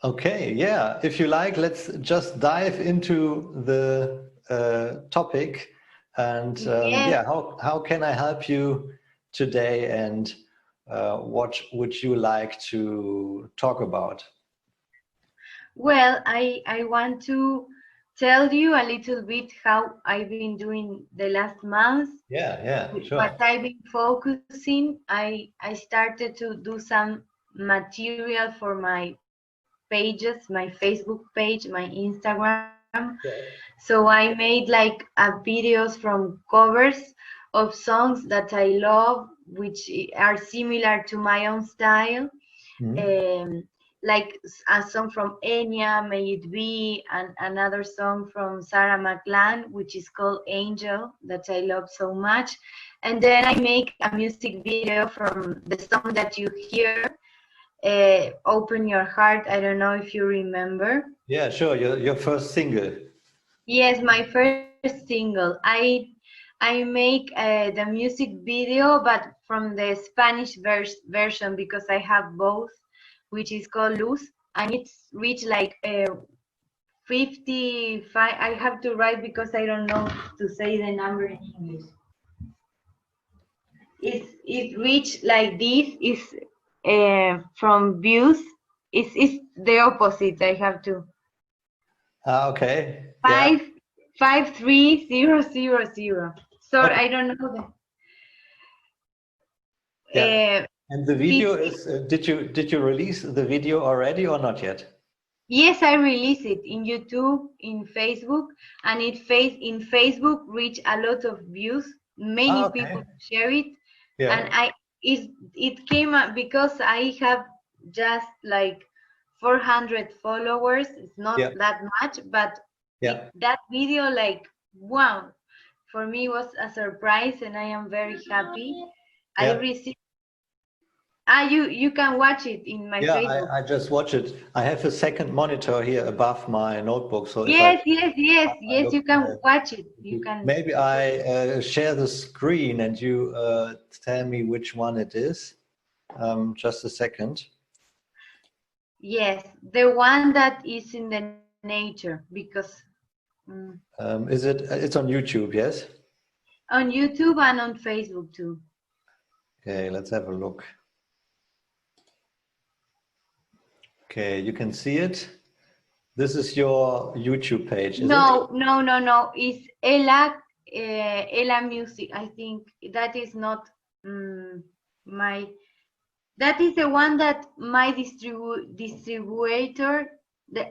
Okay, yeah. If you like, let's just dive into the topic. And yeah, how can I help you today? And what would you like to talk about? Well, I want to tell you a little bit how I've been doing the last month. Yeah, sure. What I've been focusing. I started to do some material for my pages, my Facebook page, my Instagram. Okay. So I made like videos from covers of songs that I love, which are similar to my own style. Like a song from Enya, May It Be, and another song from Sarah McLachlan, which is called Angel, that I love so much. And then I make a music video from the song that you hear, Open Your Heart. I don't know if you remember. Yeah, sure. Your first single. Yes, my first single. I make the music video, but from the Spanish version, because I have both, which is called Luz, and it's reached like 55. I have to write because I don't know to say the number in English. It reached like this. Is from views. It's the opposite. I have to. Okay. 53000. Sorry, okay. I don't know that. Yeah. And the video is, did you release the video already or not yet? Yes, I released it in YouTube, in Facebook, and in Facebook reached a lot of views. Many people share it. Yeah. And it came up because I have just like 400 followers. It's not that much, but that video, like, wow, for me was a surprise, and I am very happy. I received. You can watch it in my Facebook. I just watch it. I have a second monitor here above my notebook, so yes, you can watch it. You can. Maybe I share the screen and you tell me which one it is. Just a second. Yes, the one that is in the nature, because. Is it? It's on YouTube, yes. On YouTube and on Facebook too. Okay, let's have a look. Okay, you can see it. This is your YouTube page, is it? No. It's Ela Music. I think that is not my. That is the one that my distributor, the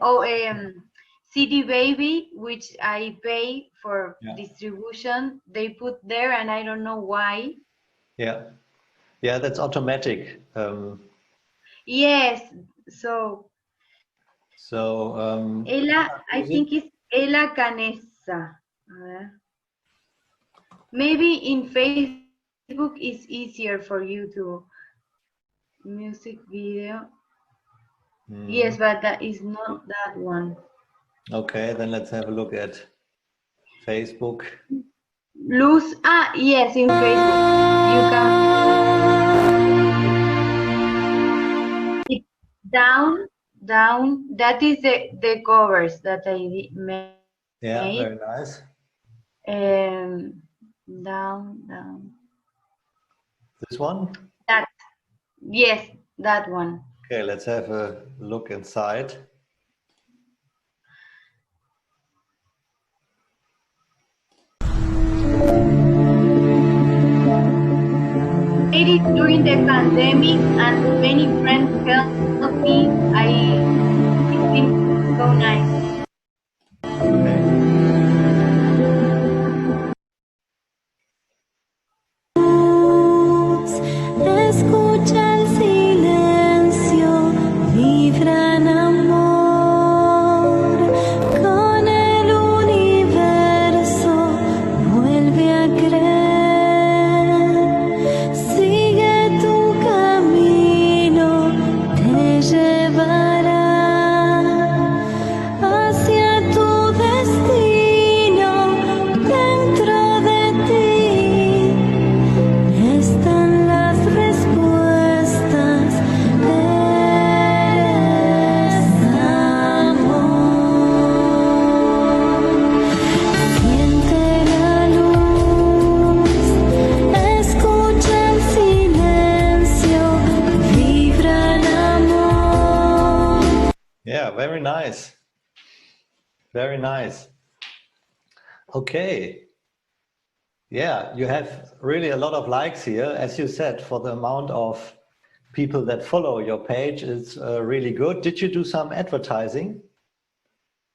CD Baby, which I pay for distribution, they put there, and I don't know why. Yeah, that's automatic. Yes. So Ela, I think it's Ela Canessa. Maybe in Facebook it's easier for you to music video. Yes, but that is not that one. Okay, then let's have a look at Facebook. Luz, yes, in Facebook you can. Down. That is the covers that I made. Yeah, very nice. Down. This one? Yes, that one. Okay, let's have a look inside. Made it during the pandemic, and many friends helped me. It's been so nice. Escucha el silencio, vibra en amor, con el universo vuelve a creer, sigue tu camino, te lleva Yeah, very nice. Very nice. Okay. Yeah, you have really a lot of likes here. As you said, for the amount of people that follow your page, it's really good. Did you do some advertising?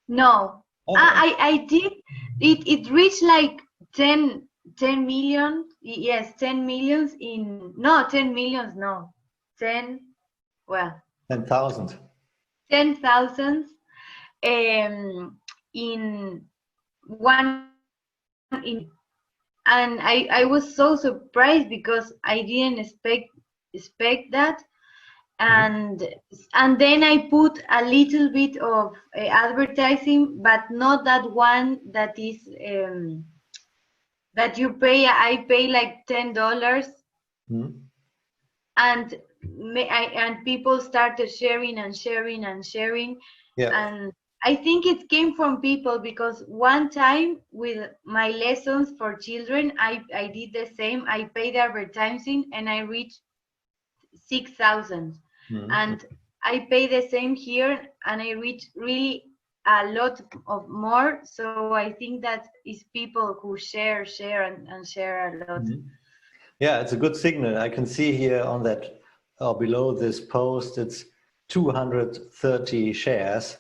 No. Okay. I did. It reached like 10 million. Yes, 10 millions in, no, 10 millions, no. 10, well. 10,000. 10,000 in one in, and I was so surprised because I didn't expect that, and then I put a little bit of advertising, but not that one that is that you pay. I pay like $10, and people started sharing and sharing and sharing. Yeah. And I think it came from people, because one time with my lessons for children, I did the same. I paid advertising and I reached 6,000. And I pay the same here and I reach really a lot of more. So I think that is people who share and share a lot. Yeah, it's a good signal. I can see here on that, or below this post, it's 230 shares.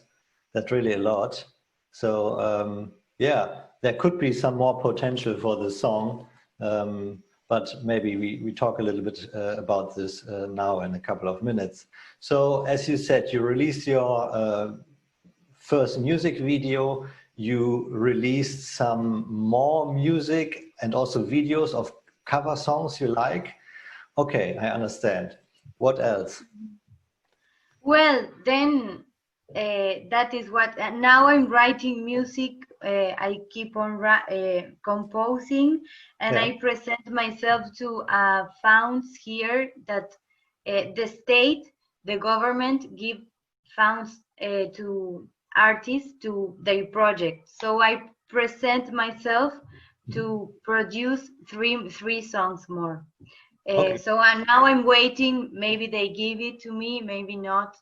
That's really a lot. So yeah, there could be some more potential for the song, but maybe we talk a little bit about this now in a couple of minutes. So as you said, you released your first music video, you released some more music and also videos of cover songs you like. Okay, I understand. What else? Well, then that is what, now I'm writing music. I keep on composing, and I present myself to funds here that the state, the government give funds to artists to their project. So I present myself to produce three songs more. So now I'm waiting. Maybe they give it to me, maybe not.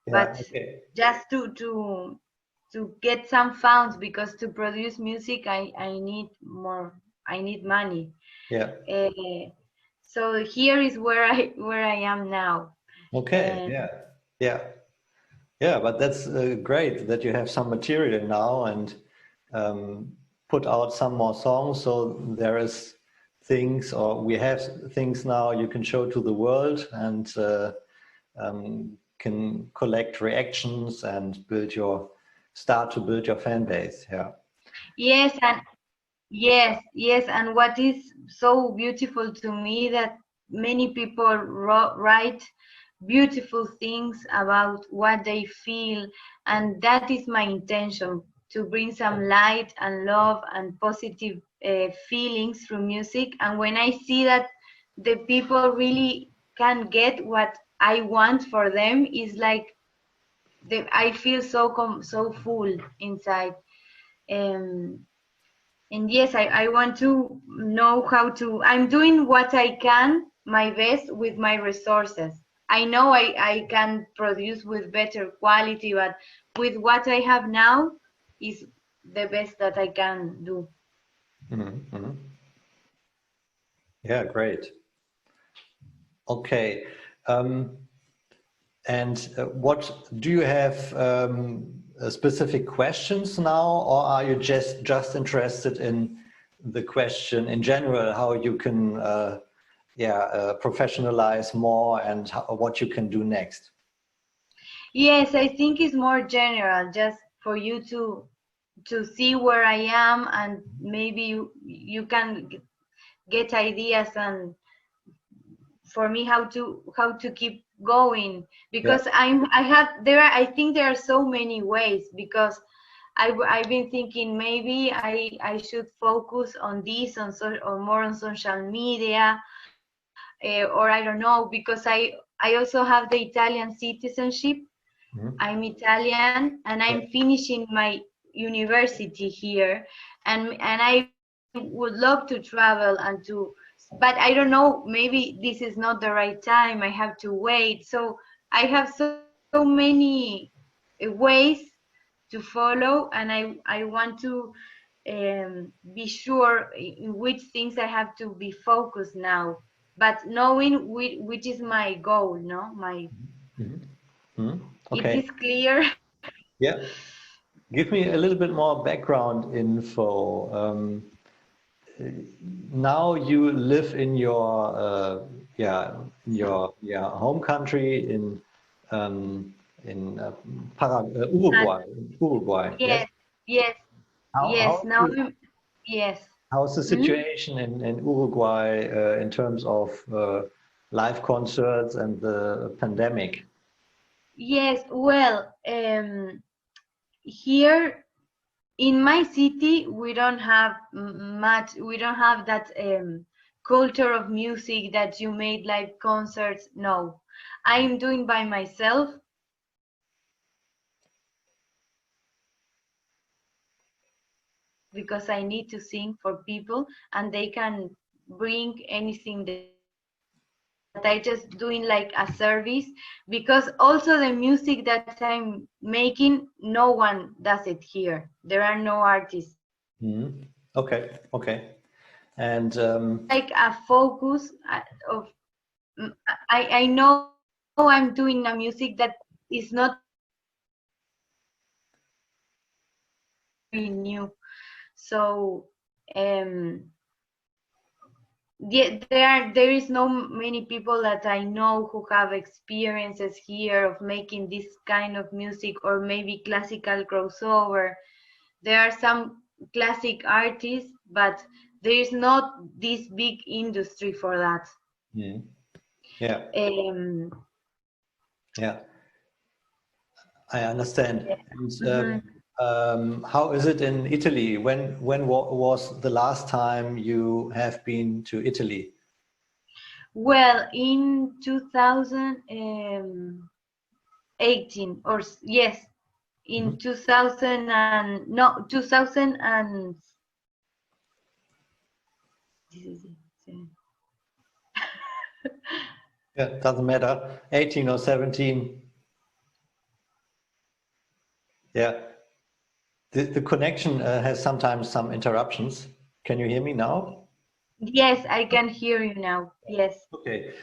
But just to get some funds, because to produce music, I need more. I need money. Yeah. So here is where I am now. Okay. Yeah. But that's great that you have some material now and put out some more songs. So there is things, or we have things now you can show to the world, and can collect reactions and start to build your fan base. Yes, and what is so beautiful to me, that many people write beautiful things about what they feel, and that is my intention, to bring some light and love and positive feelings through music. And when I see that the people really can get what I want for them, is like I feel so full inside. And yes, I want to know how to. I'm doing what I can, my best with my resources. I know I can produce with better quality, but with what I have now is the best that I can do. Yeah, great. Okay. And what do you have specific questions now, or are you just interested in the question in general, how you can professionalize more, and what you can do next? Yes, I think it's more general, just for you to see where I am, and maybe you can get ideas, and for me how to keep going, because I think there are so many ways, because I've been thinking maybe I should focus on this, or more on social media, or I don't know, because I also have the Italian citizenship. I'm Italian, and I'm finishing my university here, and I would love to travel but I don't know, maybe this is not the right time. I have to wait. So I have so many ways to follow, and I want to be sure in which things I have to be focused now, but knowing which is my goal, no? My Okay. It is clear. Yeah. Give me a little bit more background info. Now you live in your home country in Uruguay. Uruguay. Yes. Yes, yes, yes. How Now, yes. how's the situation in Uruguay in terms of live concerts and the pandemic? Yes, well, here in my city, we don't have much, we don't have that culture of music that you made live concerts. No, I'm doing by myself. Because I need to sing for people and they can bring anything that I just doing like a service, because also the music that I'm making, no one does it here. There are no artists. Okay, okay. And Like a focus of, I know I'm doing a music that is not very new. So there is no many people that I know who have experiences here of making this kind of music, or maybe classical crossover. There are some classic artists, but there is not this big industry for that. yeah, yeah, I understand. And how is it in Italy? When was the last time you have been to Italy? Well, in 2018, or yes, in 2000 and no 2000 and Yeah, doesn't matter. 18 or 17. Yeah. The connection has sometimes some interruptions. Can you hear me now? Yes, I can hear you now. Yes. Okay.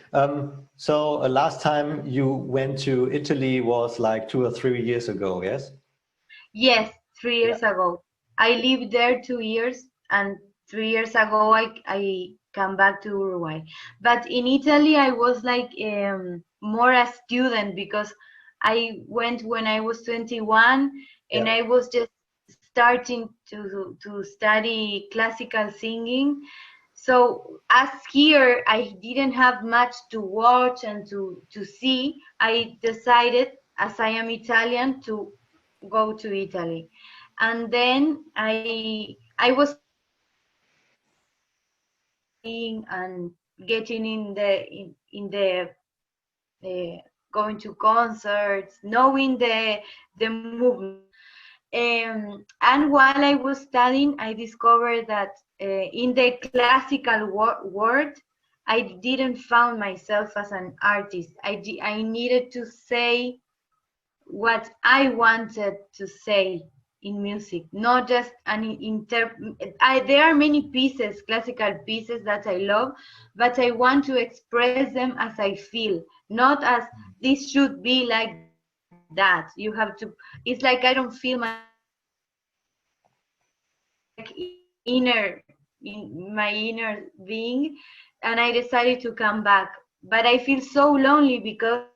So last time you went to Italy was like 2 or 3 years ago, yes? Yes, 3 years ago. I lived there 2 years, and 3 years ago I come back to Uruguay. But in Italy I was like more a student, because I went when I was 21, and I was just starting to study classical singing. So as here I didn't have much to watch and to see, I decided, as I am Italian, to go to Italy. And then I was and getting in the going to concerts, knowing the movement. And while I was studying, I discovered that in the classical world, I didn't found myself as an artist. I needed to say what I wanted to say in music, not just an there are many pieces, classical pieces that I love, but I want to express them as I feel, not as this should be like that. You have to. It's like I don't feel my inner in my inner being, and I decided to come back. But I feel so lonely because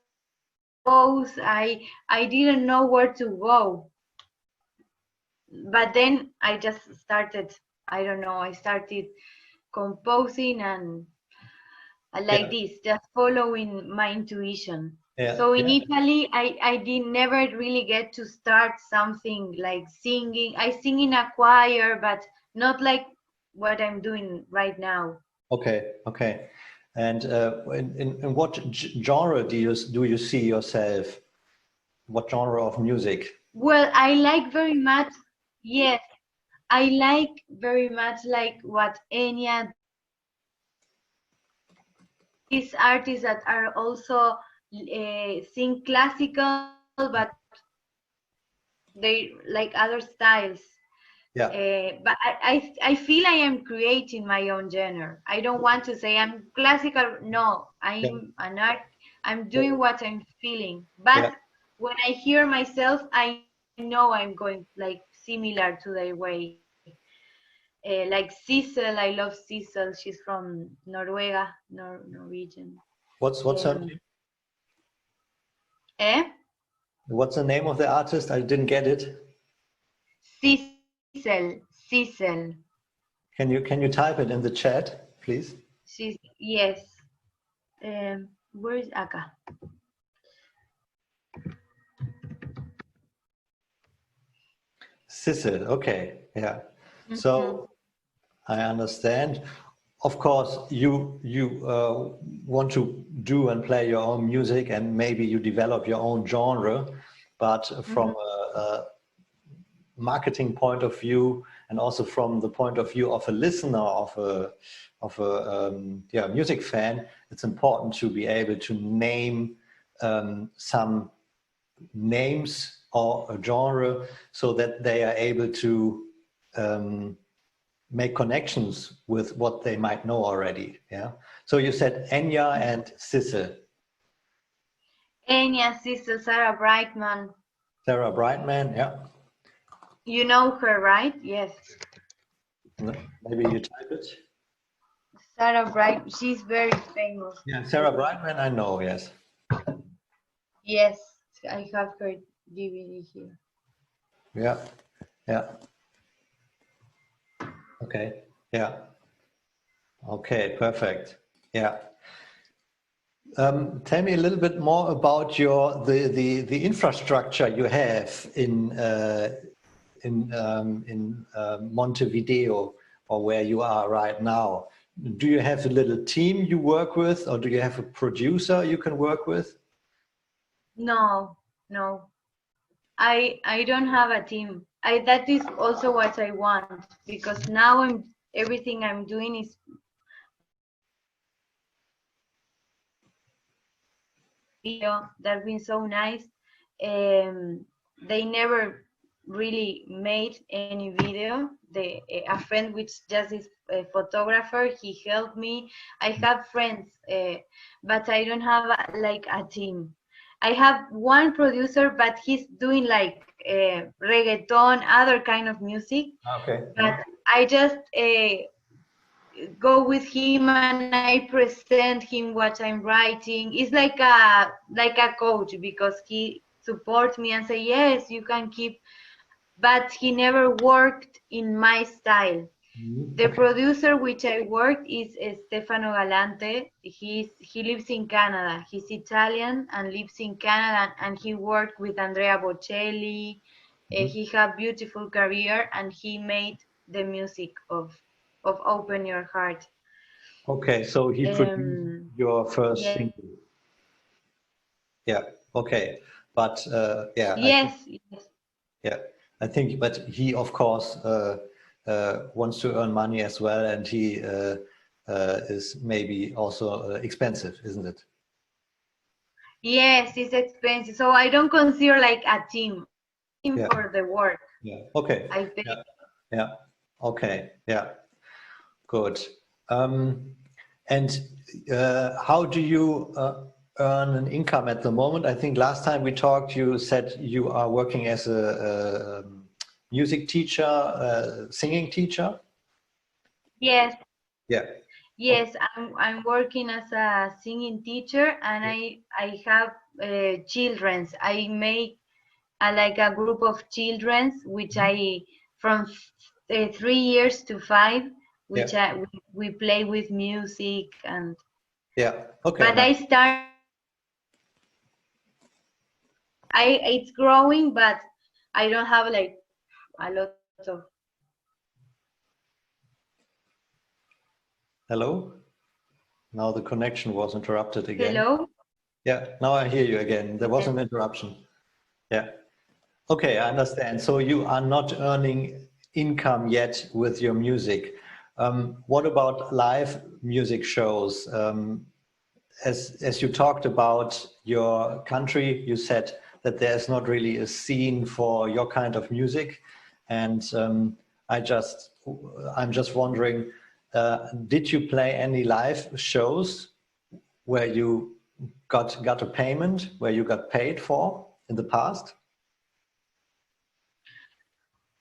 I didn't know where to go. But then I just started, I don't know, I started composing and like this, just following my intuition. So in Italy, I did never really get to start something like singing. I sing in a choir, but not like what I'm doing right now. Okay, okay. And in what genre do you see yourself? What genre of music? Well, I like very much, yes, I like very much like what Enya, these artists that are also sing classical, but they like other styles. Yeah. But I feel I am creating my own genre. I don't want to say I'm classical. No, I'm an art. I'm doing what I'm feeling. But when I hear myself, I know I'm going like similar to their way. Like Sissel, I love Sissel. She's from Norwegian. What's her name? What's the name of the artist? I didn't get it. Sissel. Can you type it in the chat, please? Yes. Where is Aka? Sissel, okay, yeah. So I understand. Of course, you want to do and play your own music, and maybe you develop your own genre, but from a marketing point of view, and also from the point of view of a listener, of a music fan, it's important to be able to name some names or a genre so that they are able to make connections with what they might know already. Yeah. So you said Enya and Sissel. Enya, Sissel, Sarah Brightman. Sarah Brightman, yeah. You know her, right? Yes. Maybe you type it. Sarah Brightman, she's very famous. Yeah, Sarah Brightman, I know, yes. Yes, I have her DVD here. Yeah, yeah. Okay, yeah. Okay, perfect. Yeah. Tell me a little bit more about the infrastructure you have in Montevideo, or where you are right now. Do you have a little team you work with, or do you have a producer you can work with? No. I don't have a team. That is also what I want, because now everything I'm doing is video. That's been so nice. They never really made any video. A friend which just is a photographer, he helped me. I have friends, but I don't have like a team. I have one producer, but he's doing like reggaeton, other kind of music. Okay. But I just go with him and I present him what I'm writing. It's like a coach, because he supports me and say, yes, you can keep. But he never worked in my style. The producer which I worked is Stefano Galante. He lives in Canada. He's Italian and lives in Canada, and he worked with Andrea Bocelli. He had beautiful career, and he made the music of Open Your Heart. Okay, so he produced your first single. Yeah. Okay, but yeah. Yes. Yeah, I think, but he of course wants to earn money as well, and he is maybe also expensive, isn't it? Yes, it's expensive. So I don't consider like a team for the work. Yeah. Okay. I pay. Yeah. Okay. Yeah. Good. And how do you earn an income at the moment? I think last time we talked, you said you are working as a music teacher, singing teacher. Yes. Yeah. Yes, I'm working as a singing teacher, and I have childrens. I make like a group of childrens, which I from 3 years to 5, which we play with music and. Yeah. Okay. But I start. It's growing, but I don't have like a lot of. Hello? Now the connection was interrupted again. Hello? Yeah, now I hear you again. There was an interruption. Yeah. Okay, I understand. So you are not earning income yet with your music. What about live music shows? As you talked about your country, you said that there's not really a scene for your kind of music. And I'm just wondering, did you play any live shows where you got a payment, where you got paid for in the past?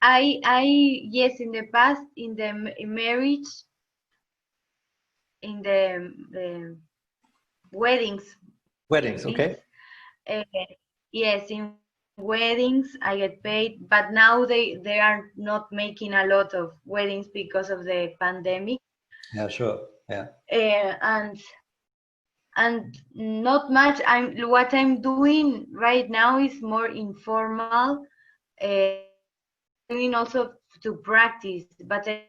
Yes, in the past, in the marriage, in the weddings. Weddings, okay. Yes, in weddings I get paid, but now they are not making a lot of weddings because of the pandemic. Yeah, sure. Yeah. And not much. What I'm doing right now is more informal. Doing also to practice, but I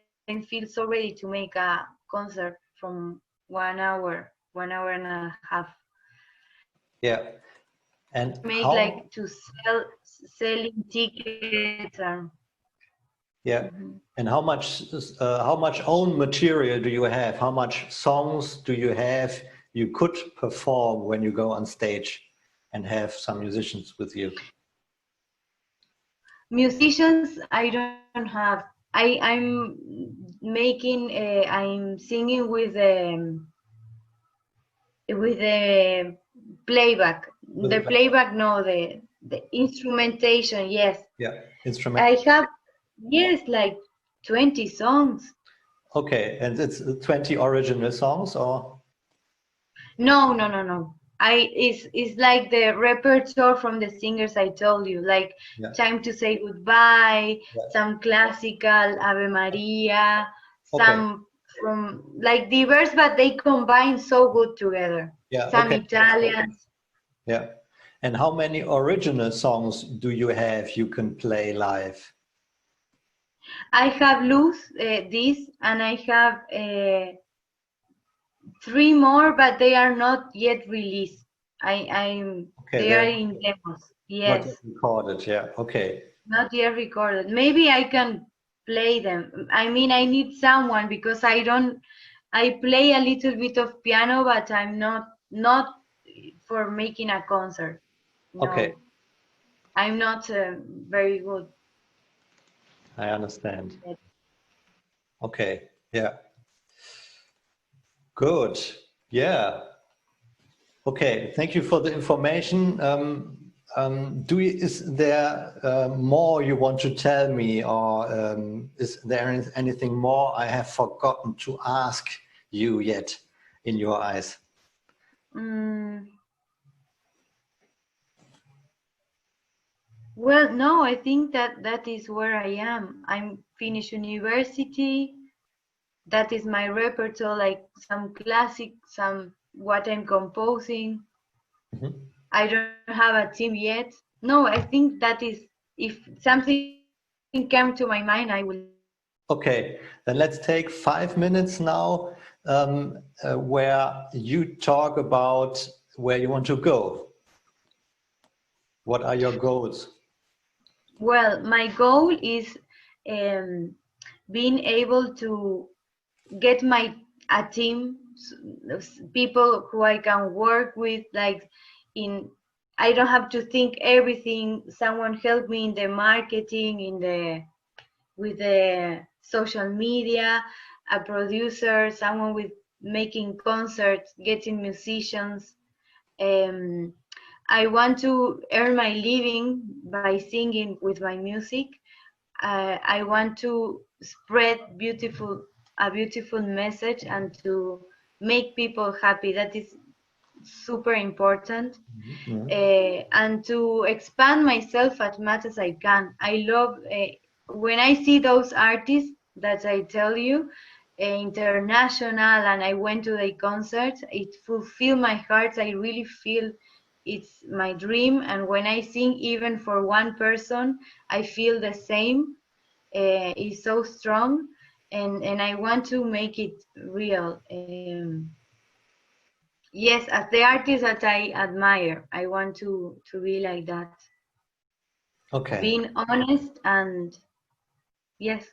feel so ready to make a concert from 1 hour, 1 hour and a half. Yeah. And make like to selling tickets. Yeah. And how much own material do you have? How much songs do you have you could perform when you go on stage and have some musicians with you? Musicians, I don't have. I'm making. I'm singing with the playback. The playback, no, the instrumentation. Yes. Yeah, instrument. I have, yes, like 20 songs. Okay, and it's 20 original songs, or? No. It's like the repertoire from the singers I told you, like Time to Say Goodbye, some classical, Ave Maria, some from like diverse, but they combine so good together. Yeah. Some Italians. Yeah. And how many original songs do you have you can play live? I have Luz, this, and I have 3 more, but they are not yet released. They are in demos. Yes. Not yet recorded. Yeah. Okay. Not yet recorded. Maybe I can play them. I mean, I need someone because I play a little bit of piano, but I'm not for making a concert. No. Okay. I'm not very good. I understand. Okay. Yeah. Good. Yeah. Okay. Thank you for the information. Is there more you want to tell me, or is there anything more I have forgotten to ask you yet in your eyes? Well, no, I think that is where I am. I'm finished university. That is my repertoire, like some classic, some what I'm composing. I don't have a team yet. No, I think that is, if something comes to my mind, I will. Okay, then let's take 5 minutes now where you talk about where you want to go. What are your goals? Well, my goal is being able to get a team, people who I can work with, like I don't have to think everything. Someone help me in the marketing, with the social media, a producer, someone with making concerts, getting musicians. I want to earn my living by singing with my music. I want to spread a beautiful message and to make people happy. That is super important. And to expand myself as much as I can. I love when I see those artists that I tell you, international, and I went to the concerts, it fulfilled my heart. I really feel it's my dream. And when I sing even for one person, I feel the same. It's so strong, and I want to make it real. Yes, as the artist that I admire, I want to be like that. Okay. Being honest and yes.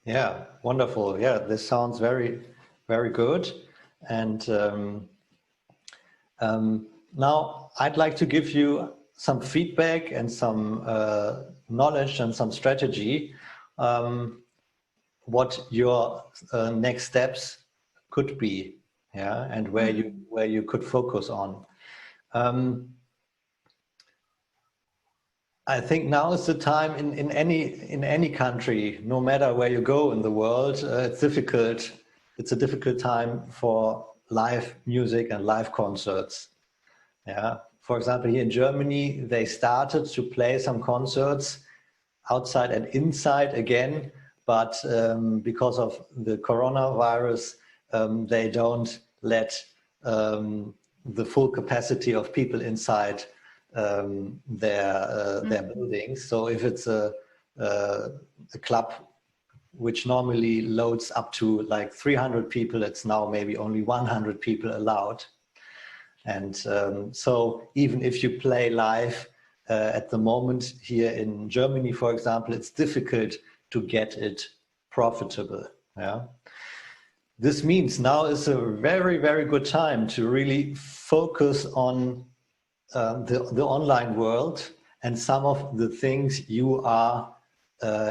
Yeah, wonderful. Yeah, this sounds very, very good. And Now, I'd like to give you some feedback and some knowledge and some strategy, what your next steps could be, yeah, and where you could focus on. I think now is the time in any country, no matter where you go in the world, it's difficult. It's a difficult time for live music and live concerts. Yeah. For example, here in Germany, they started to play some concerts outside and inside again, but because of the coronavirus, they don't let the full capacity of people inside their buildings. So if it's a club which normally loads up to like 300 people, it's now maybe only 100 people allowed. And so even if you play live at the moment here in Germany, for example, it's difficult to get it profitable. Yeah. This means now is a very, very good time to really focus on the online world and some of the things you are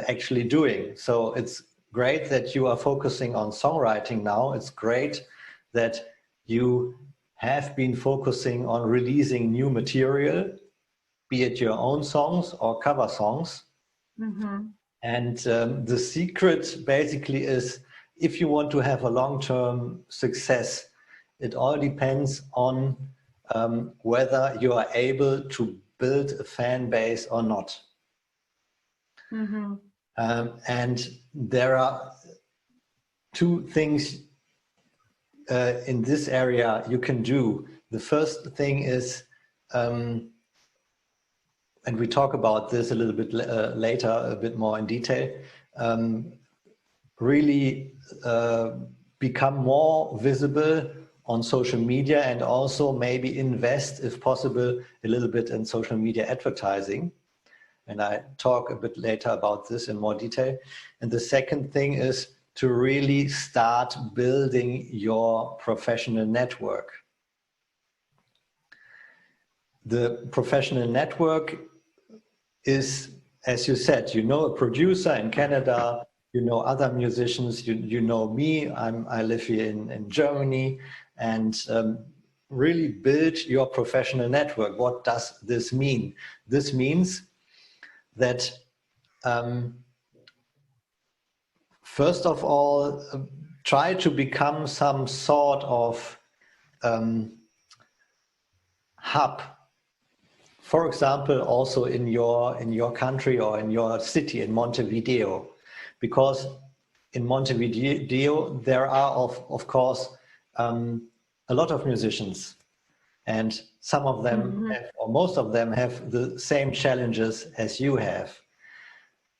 actually doing. So it's great that you are focusing on songwriting now. It's great that you have been focusing on releasing new material, be it your own songs or cover songs. And the secret basically is, if you want to have a long-term success, it all depends on whether you are able to build a fan base or not. And there are two things in this area you can do. The first thing is, and we talk about this a little bit later, a bit more in detail, really become more visible on social media, and also maybe invest, if possible, a little bit in social media advertising. And I talk a bit later about this in more detail. And the second thing is to really start building your professional network. The professional network is, as you said, you know a producer in Canada, you know other musicians, you know me, I live here in Germany, and really build your professional network. What does this mean? This means that first of all, try to become some sort of hub. For example, also in your country or in your city, in Montevideo, because in Montevideo there are of course a lot of musicians, and some of them have, or most of them have, the same challenges as you have.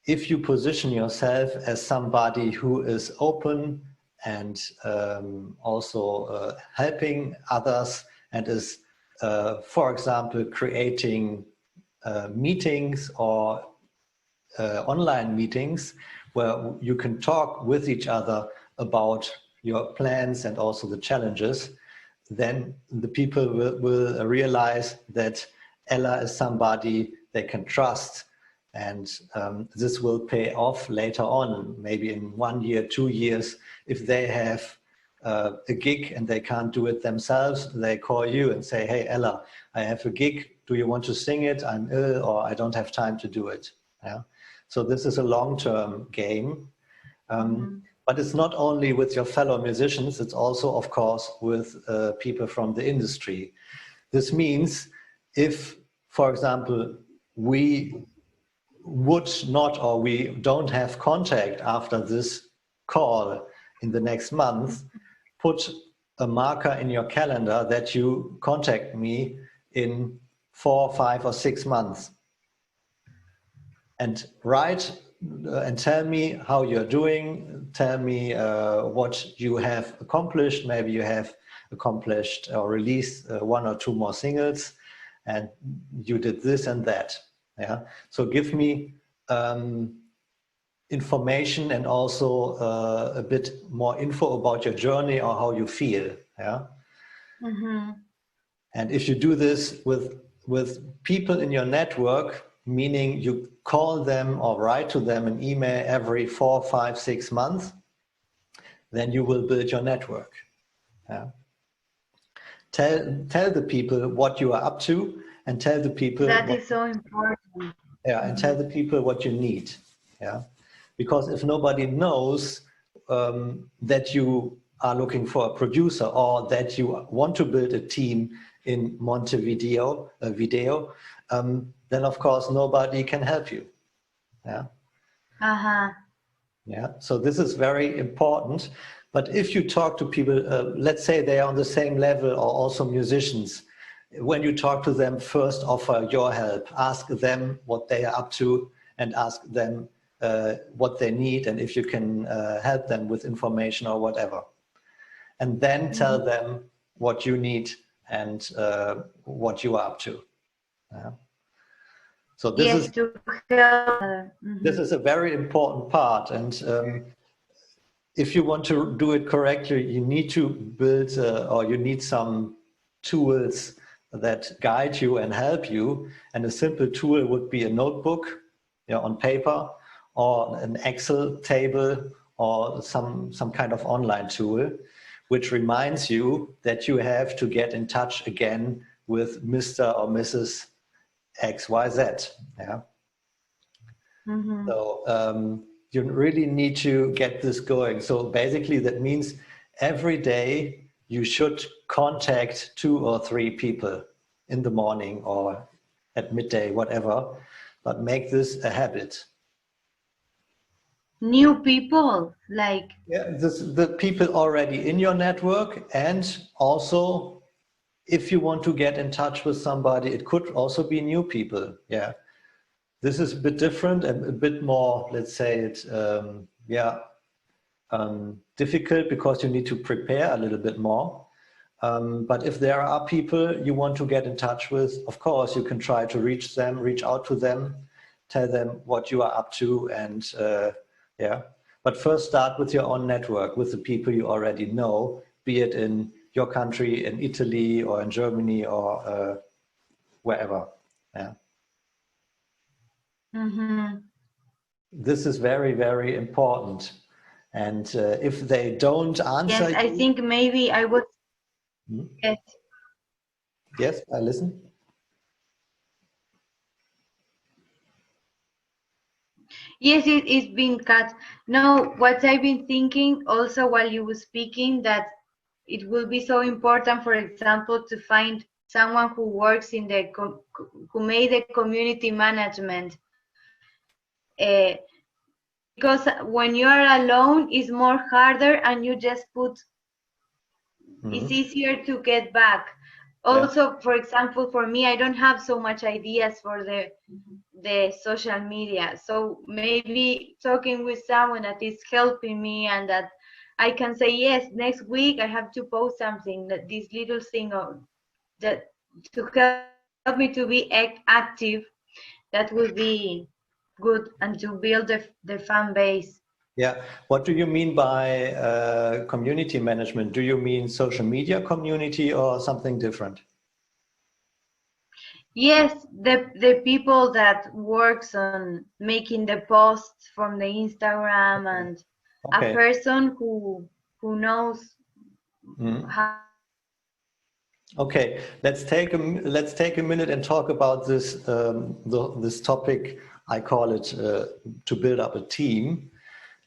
If you position yourself as somebody who is open and also helping others, and is, for example, creating meetings or online meetings where you can talk with each other about your plans and also the challenges, then the people will realize that Ela is somebody they can trust. And this will pay off later on, maybe in 1 year, 2 years. If they have a gig and they can't do it themselves, they call you and say, hey, Ela, I have a gig. Do you want to sing it? I'm ill, or I don't have time to do it. Yeah. So this is a long-term game. But it's not only with your fellow musicians, it's also, of course, with people from the industry. This means if, for example, we would not, or we don't have contact after this call in the next month, put a marker in your calendar that you contact me in 4, 5, or 6 months. And write and tell me how you're doing, tell me what you have accomplished. Maybe you have accomplished or released 1 or 2 more singles, and you did this and that. Yeah. So give me information and also a bit more info about your journey or how you feel. Yeah. And if you do this with people in your network, meaning you call them or write to them an email every 4, 5, 6 months, then you will build your network. Yeah. Tell the people what you are up to, and tell the people that is so important. Yeah, and tell the people what you need. Yeah, because if nobody knows that you are looking for a producer or that you want to build a team in Montevideo, then of course nobody can help you. Yeah. Yeah. So this is very important. But if you talk to people, let's say they are on the same level or also musicians, when you talk to them, first offer your help. Ask them what they are up to and ask them what they need and if you can help them with information or whatever. And then tell them what you need and what you are up to. Yeah. So this this is a very important part. And if you want to do it correctly, you need to build or you need some tools that guide you and help you. And a simple tool would be a notebook, on paper, or an Excel table, or some kind of online tool, which reminds you that you have to get in touch again with Mr. or Mrs. XYZ. Yeah. So you really need to get this going. So basically that means every day you should contact 2 or 3 people in the morning or at midday, whatever, but make this a habit. New people, like? Yeah, the people already in your network, and also if you want to get in touch with somebody, it could also be new people. Yeah. This is a bit different and a bit more, let's say it, difficult because you need to prepare a little bit more. But if there are people you want to get in touch with, of course, you can try to reach out to them, tell them what you are up to, and yeah. But first start with your own network, with the people you already know, be it in your country, in Italy or in Germany or wherever. Yeah. This is very, very important. And if they don't answer, yes, I think maybe I would. Yes. Yes, I listen. Yes, it's been cut. No, what I've been thinking also while you were speaking, that it will be so important, for example, to find someone who works in the who made the community management. Because when you are alone, it's more harder, and you just put. It's easier to get back. Also, for example, for me, I don't have so much ideas for the social media. So maybe talking with someone that is helping me and that I can say, yes, next week I have to post something, that this little thing that to help me to be active, that would be good, and to build the fan base. Yeah. What do you mean by community management? Do you mean social media community or something different? Yes, the people that works on making the posts from the Instagram, and a person who knows how. Okay, let's take a minute and talk about this this topic. I call it to build up a team,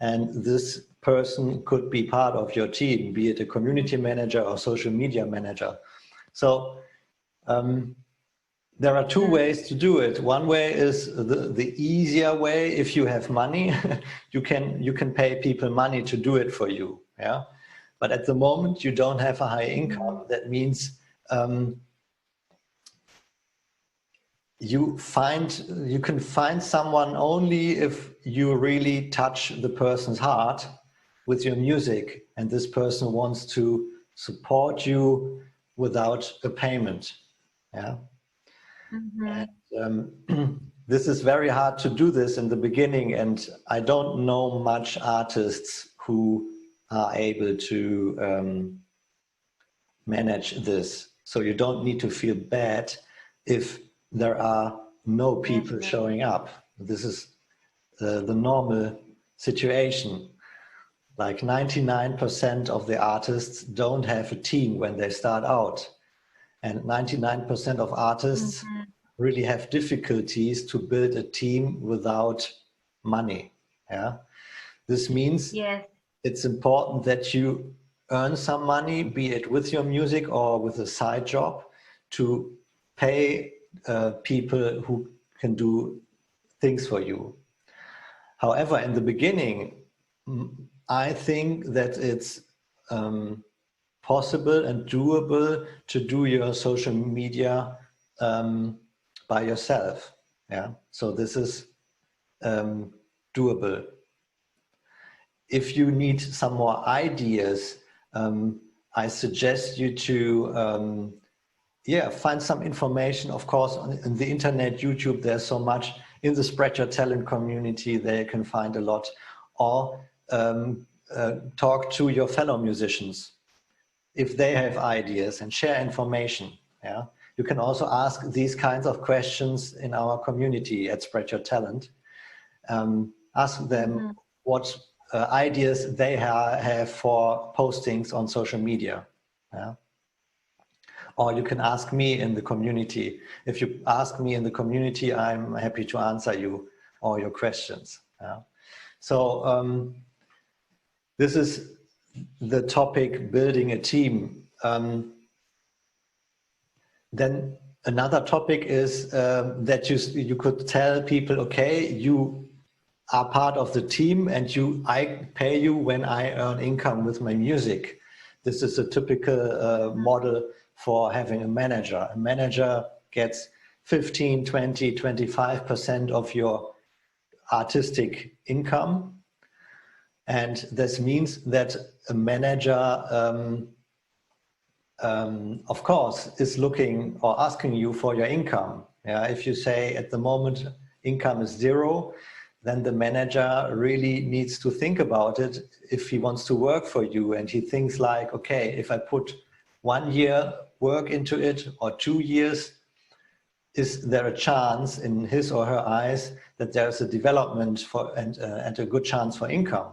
and this person could be part of your team, be it a community manager or social media manager. So there are 2 ways to do it. One way is the easier way. If you have money, you can pay people money to do it for you. Yeah, but at the moment you don't have a high income. That means you can find someone only if you really touch the person's heart with your music, and this person wants to support you without a payment. Yeah. And, this is very hard to do this in the beginning, and I don't know much artists who are able to manage this. So you don't need to feel bad if there are no people showing up. This is the normal situation. Like 99% of the artists don't have a team when they start out. And 99% of artists really have difficulties to build a team without money. Yeah, this means it's important that you earn some money, be it with your music or with a side job, to pay people who can do things for you. However, in the beginning, I think that it's possible and doable to do your social media by yourself. Yeah, so this is doable. If you need some more ideas, I suggest you to find some information. Of course, on the internet, YouTube, there's so much. In the Spread Your Talent community, there you can find a lot. Or talk to your fellow musicians if they have ideas, and share information. Yeah, you can also ask these kinds of questions in our community at Spread Your Talent. Ask them what ideas they have for postings on social media. Yeah. Or you can ask me in the community. If you ask me in the community, I'm happy to answer you all your questions. Yeah. So this is the topic, building a team. Then another topic is that you could tell people, okay, you are part of the team and I pay you when I earn income with my music. This is a typical model for having a manager. A manager gets 15, 20, 25% of your artistic income. And this means that a manager, of course, is looking or asking you for your income. Yeah, if you say at the moment income is zero, then the manager really needs to think about it if he wants to work for you. And he thinks like, okay, if I put 1 year work into it or 2 years, is there a chance in his or her eyes that there's a development for and a good chance for income?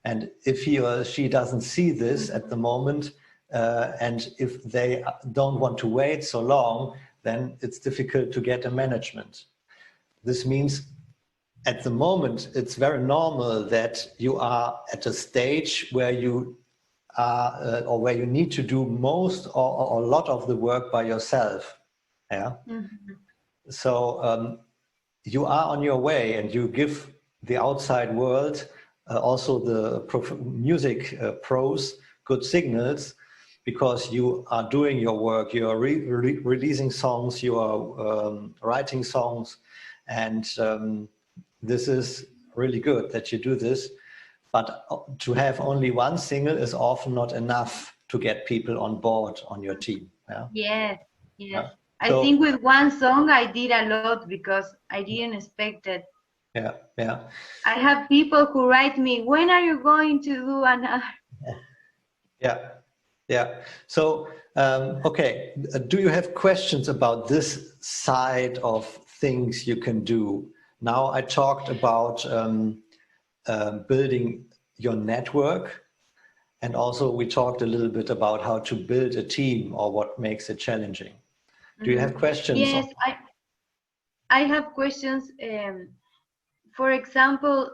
And if he or she doesn't see this at the moment, and if they don't want to wait so long, then it's difficult to get a management. This means at the moment, it's very normal that you are at a stage where you are, or where you need to do most or a lot of the work by yourself. Yeah. So you are on your way, and you give the outside world, also the music pros, good signals, because you are doing your work, you are releasing songs, you are writing songs, and this is really good that you do this. But to have only one single is often not enough to get people on board on your team. Yeah. Yes. Yeah. I think with one song I did a lot because I didn't expect it. Yeah, yeah. I have people who write me, when are you going to do another? Yeah, yeah. So, okay, do you have questions about this side of things you can do? Now I talked about building your network, and also we talked a little bit about how to build a team or what makes it challenging. Do you have questions? Yes, I have questions. For example,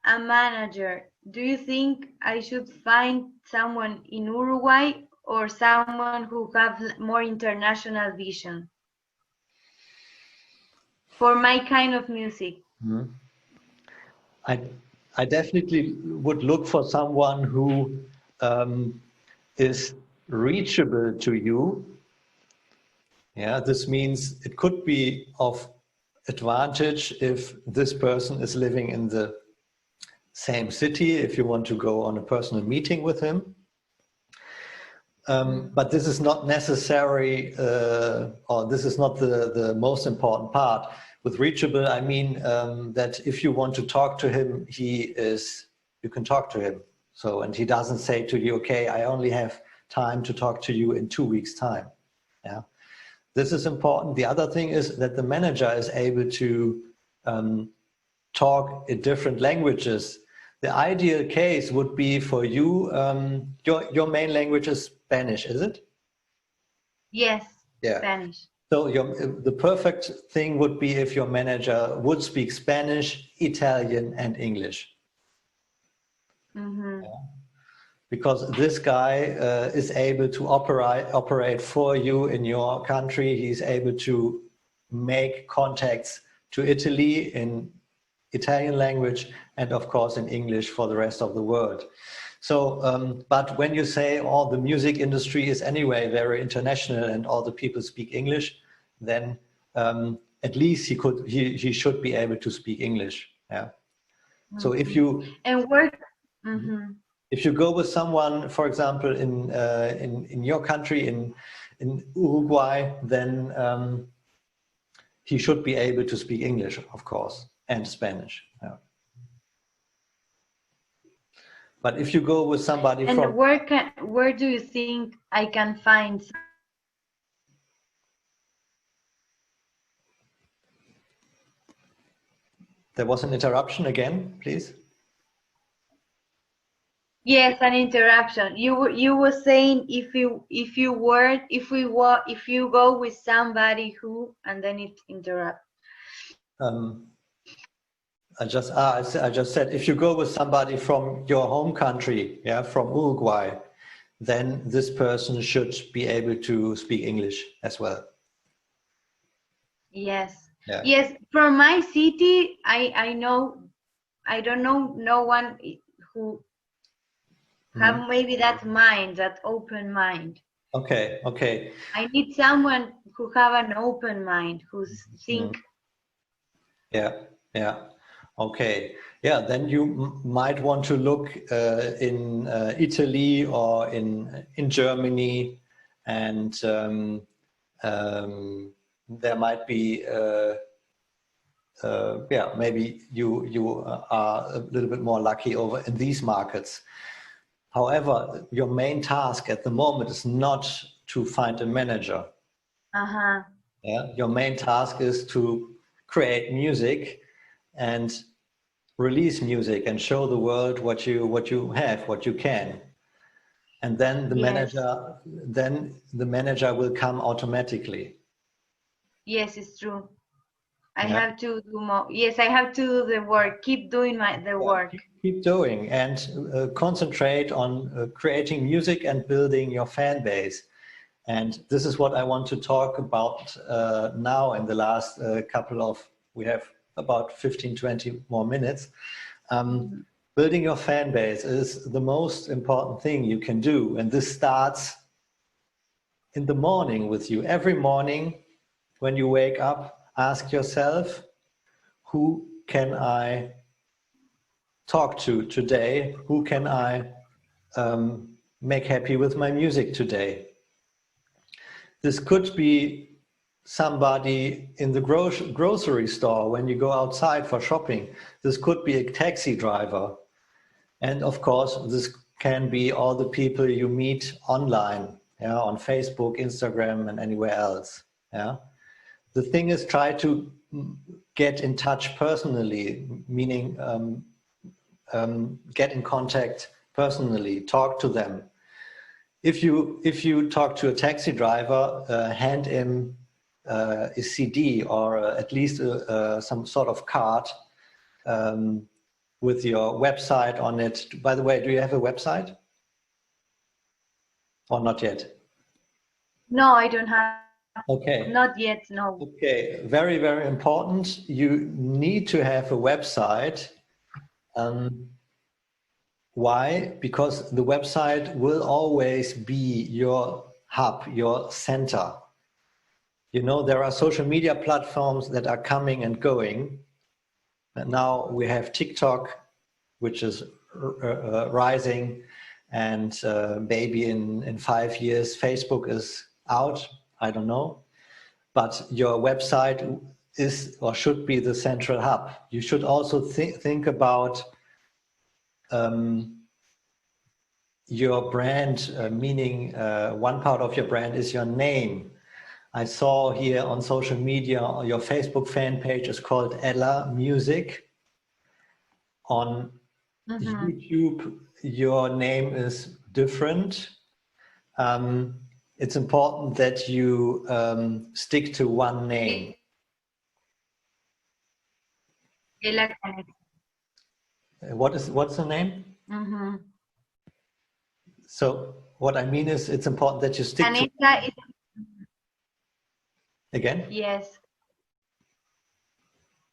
a manager. Do you think I should find someone in Uruguay or someone who have more international vision for my kind of music? Mm-hmm. I definitely would look for someone who is reachable to you. Yeah, this means it could be of advantage if this person is living in the same city, if you want to go on a personal meeting with him. But this is not necessary, or this is not the most important part. With reachable, I mean that if you want to talk to him, you can talk to him. So, and he doesn't say to you, okay, I only have time to talk to you in 2 weeks' time. Yeah, this is important. The other thing is that the manager is able to talk in different languages. The ideal case would be for you, your main language is Spanish, is it? Yes, yeah. Spanish. So the perfect thing would be if your manager would speak Spanish, Italian, and English. Mm-hmm. Yeah. Because this guy is able to operate for you in your country. He's able to make contacts to Italy in Italian language and of course in English for the rest of the world. So, but when you say, oh, the music industry is anyway very international and all the people speak English, then at least he should be able to speak English. Yeah. Mm-hmm. So if you mm-hmm. if you go with someone, for example, in your country in Uruguay, then he should be able to speak English, of course, and Spanish. Yeah. But if you go with somebody and where do you think I can find? There was an interruption again, please. Yes, an interruption. You were saying if you go with somebody who, and then it interrupts. I just said if you go with somebody from your home country, yeah, from Uruguay, then this person should be able to speak English as well. Yes. Yeah. Yes, from my city, I don't know no one who have maybe that mind, that open mind. Okay, okay. I need someone who have an open mind, who think. Yeah, yeah. Okay. Yeah, then you might want to look in Italy or in Germany, and there might be yeah, maybe you are a little bit more lucky over in these markets. However, your main task at the moment is not to find a manager. Uh-huh. Yeah, your main task is to create music and release music and show the world what you have, what you can, and then the manager will come automatically. Yes, it's true. I have to do more. Yes, I have to do the work. Keep doing the work. Keep doing and concentrate on creating music and building your fan base. And this is what I want to talk about now in the last we have about 15-20 more minutes. Building your fan base is the most important thing you can do. And this starts in the morning with you. Every morning when you wake up, ask yourself, who can I talk to today? Who can I make happy with my music today? This could be somebody in the grocery store when you go outside for shopping. This could be a taxi driver. And of course, this can be all the people you meet online, yeah, on Facebook, Instagram, and anywhere else. Yeah. The thing is, try to get in touch personally, meaning get in contact personally, talk to them. If you talk to a taxi driver, hand him a CD or at least some sort of card with your website on it. By the way, do you have a website? Or not yet? No, I don't have. Okay. Not yet, no. Okay, very, very important. You need to have a website. Why? Because the website will always be your hub, your center. You know, there are social media platforms that are coming and going. And now we have TikTok, which is rising, and maybe in 5 years, Facebook is out. I don't know. But your website is or should be the central hub. You should also think about your brand, meaning one part of your brand is your name. I saw here on social media, your Facebook fan page is called Ela Music. On YouTube, your name is different. It's important that you stick to one name. Ela Canessa. What's the name? So what I mean is, it's important that you stick Canessa to. Again? Yes.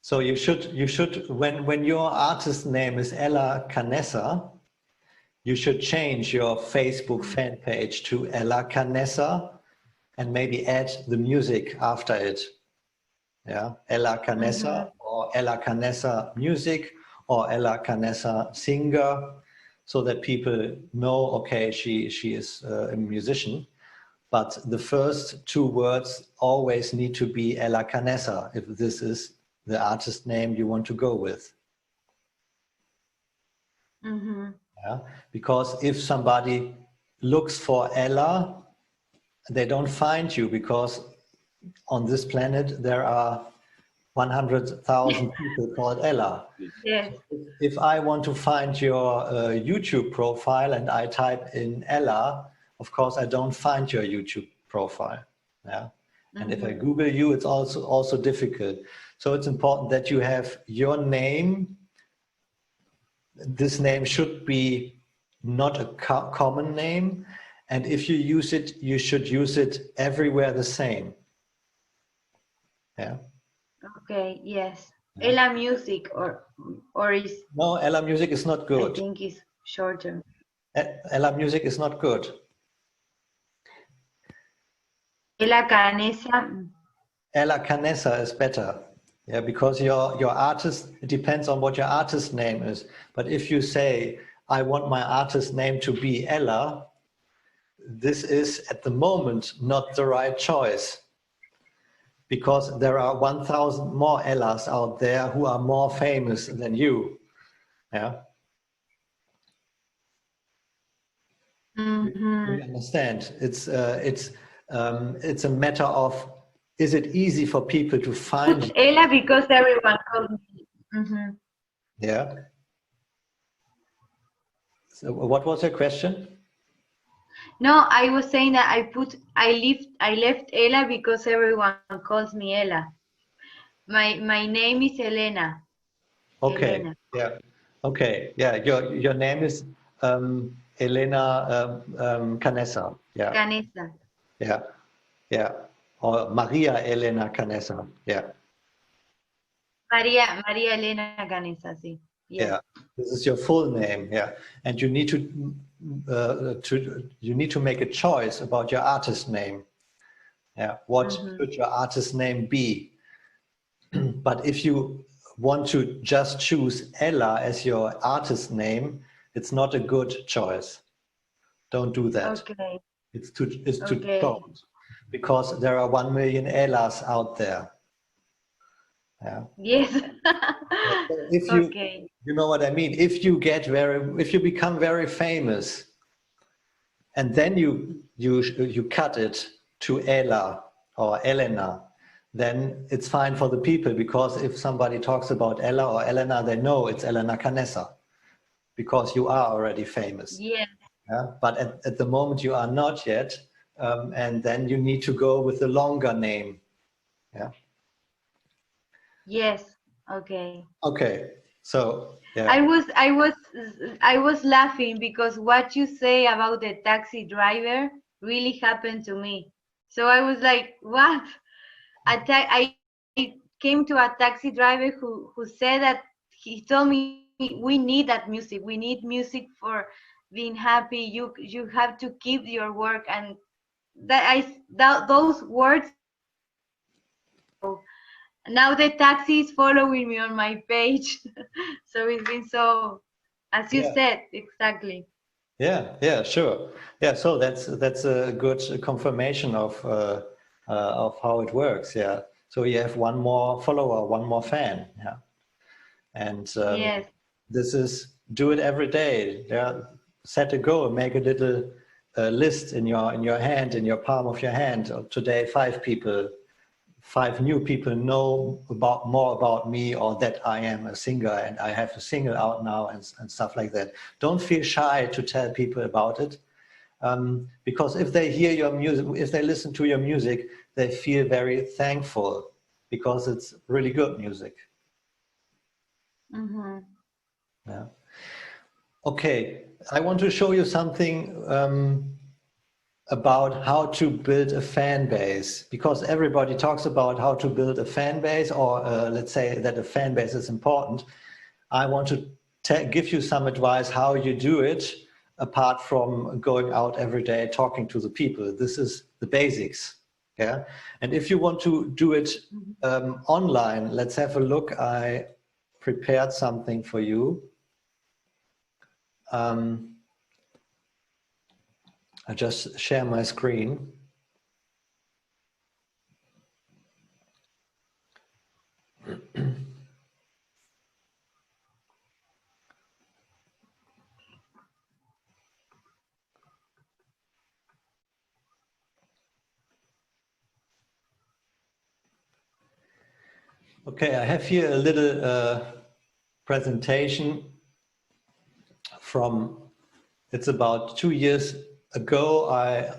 So you should when your artist name is Ela Canessa, you should change your Facebook fan page to Ela Canessa and maybe add the music after it. Yeah, Ela Canessa or Ela Canessa music or Ela Canessa singer, so that people know, okay, she is a musician. But the first two words always need to be Ela Canessa if this is the artist name you want to go with. Yeah? Because if somebody looks for Ela, they don't find you, because on this planet there are 100,000 people called Ela. Yes. If I want to find your YouTube profile and I type in Ela, of course I don't find your YouTube profile. Yeah. And if I Google you, it's also difficult. So it's important that you have your name. This name should be not a common name. And if you use it, you should use it everywhere the same. Yeah. Okay, yes. Ela Music or is... No, Ela Music is not good. I think it's shorter. Ela Music is not good. Ela Canessa. Ela Canessa is better. Yeah, because your artist, it depends on what your artist name is. But if you say, I want my artist name to be Ela, this is at the moment not the right choice. Because there are 1,000 more Elas out there who are more famous than you. Yeah. You understand? It's a matter of, is it easy for people to find you? Ela because everyone calls me. Yeah. So what was your question? No, I was saying that I left Ela because everyone calls me Ela. My name is Elena. Okay. Elena. Yeah. Okay. Yeah. Your name is Elena Canessa. Yeah. Canessa. Yeah. Yeah. Or Maria Elena Canessa. Yeah. Maria Elena Canessa. Sí. Yes. Yeah. This is your full name. Yeah. And you need to make a choice about your artist name. Yeah. What should your artist name be? But if you want to just choose Ela as your artist name, it's not a good choice. Don't do that. Okay. It's too short, because there are 1 million Elas out there. Yeah. Yes. If you, you know what I mean. If you become very famous, and then you cut it to Ela or Elena, then it's fine for the people, because if somebody talks about Ela or Elena, they know it's Elena Canessa, because you are already famous. Yeah. Yeah? But at the moment you are not yet, and then you need to go with a longer name. Yeah. Yes. Okay. Okay. So yeah. I was laughing because what you say about the taxi driver really happened to me. So I was like, what? I came to a taxi driver who said that he told me, we need that music. We need music for being happy. You have to keep your work, and those words. Now the taxi is following me on my page. So it's been so, as you said, exactly. Yeah, yeah, sure. Yeah, so that's a good confirmation of how it works. Yeah. So you have one more follower, one more fan. Yeah. And yes. This is, do it every day. Yeah. Set a goal, make a little a list in your hand, in your palm of your hand. Today, 5 new people know more about me, or that I am a singer and I have a single out now, and stuff like that. Don't feel shy to tell people about it, because if they hear your music, if they listen to your music, they feel very thankful because it's really good music. Mm-hmm. Yeah. Okay, I want to show you something about how to build a fan base, because everybody talks about how to build a fan base, or let's say that a fan base is important. I want to give you some advice how you do it, apart from going out every day talking to the people. This is the basics. Yeah. And if you want to do it online, let's have a look. I prepared something for you. I just share my screen. Okay, I have here a little presentation from, it's about 2 years ago. I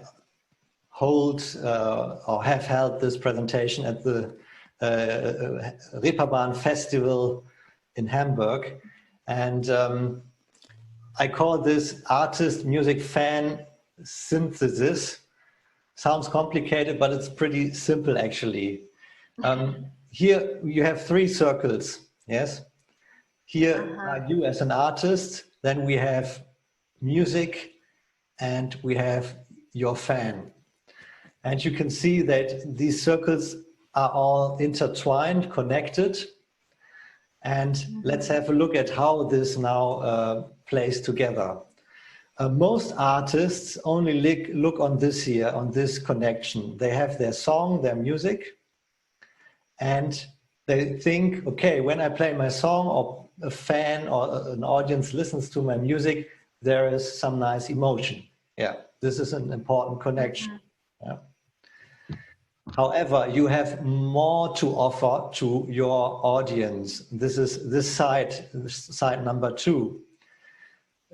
hold or have held this presentation at the Reeperbahn Festival in Hamburg. And I call this artist music fan synthesis. Sounds complicated, but it's pretty simple actually. Here you have 3 circles, yes? Here are you as an artist, then we have music, and we have your fan. And you can see that these circles are all intertwined, connected. And let's have a look at how this now plays together. Most artists only look on this here, on this connection. They have their song, their music, and they think, okay, when I play my song, or a fan or an audience listens to my music, there is some nice emotion. Yeah, this is an important connection. Yeah. However, you have more to offer to your audience. This is this side number 2.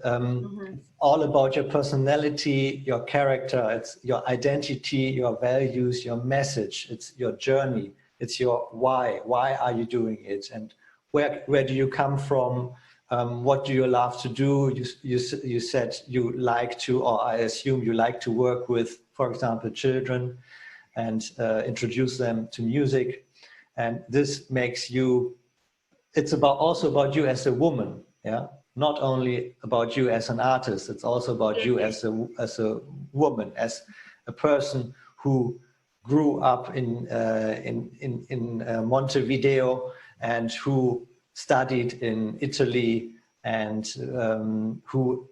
It's all about your personality, your character, it's your identity, your values, your message, it's your journey, it's your why. Why are you doing it? And where do you come from? What do you love to do? You said you like to, or I assume you like to work with, for example, children, and introduce them to music. And this makes you, it's also about you as a woman, yeah? Not only about you as an artist, it's also about you as a woman, as a person who grew up in Montevideo, and who studied in Italy, and who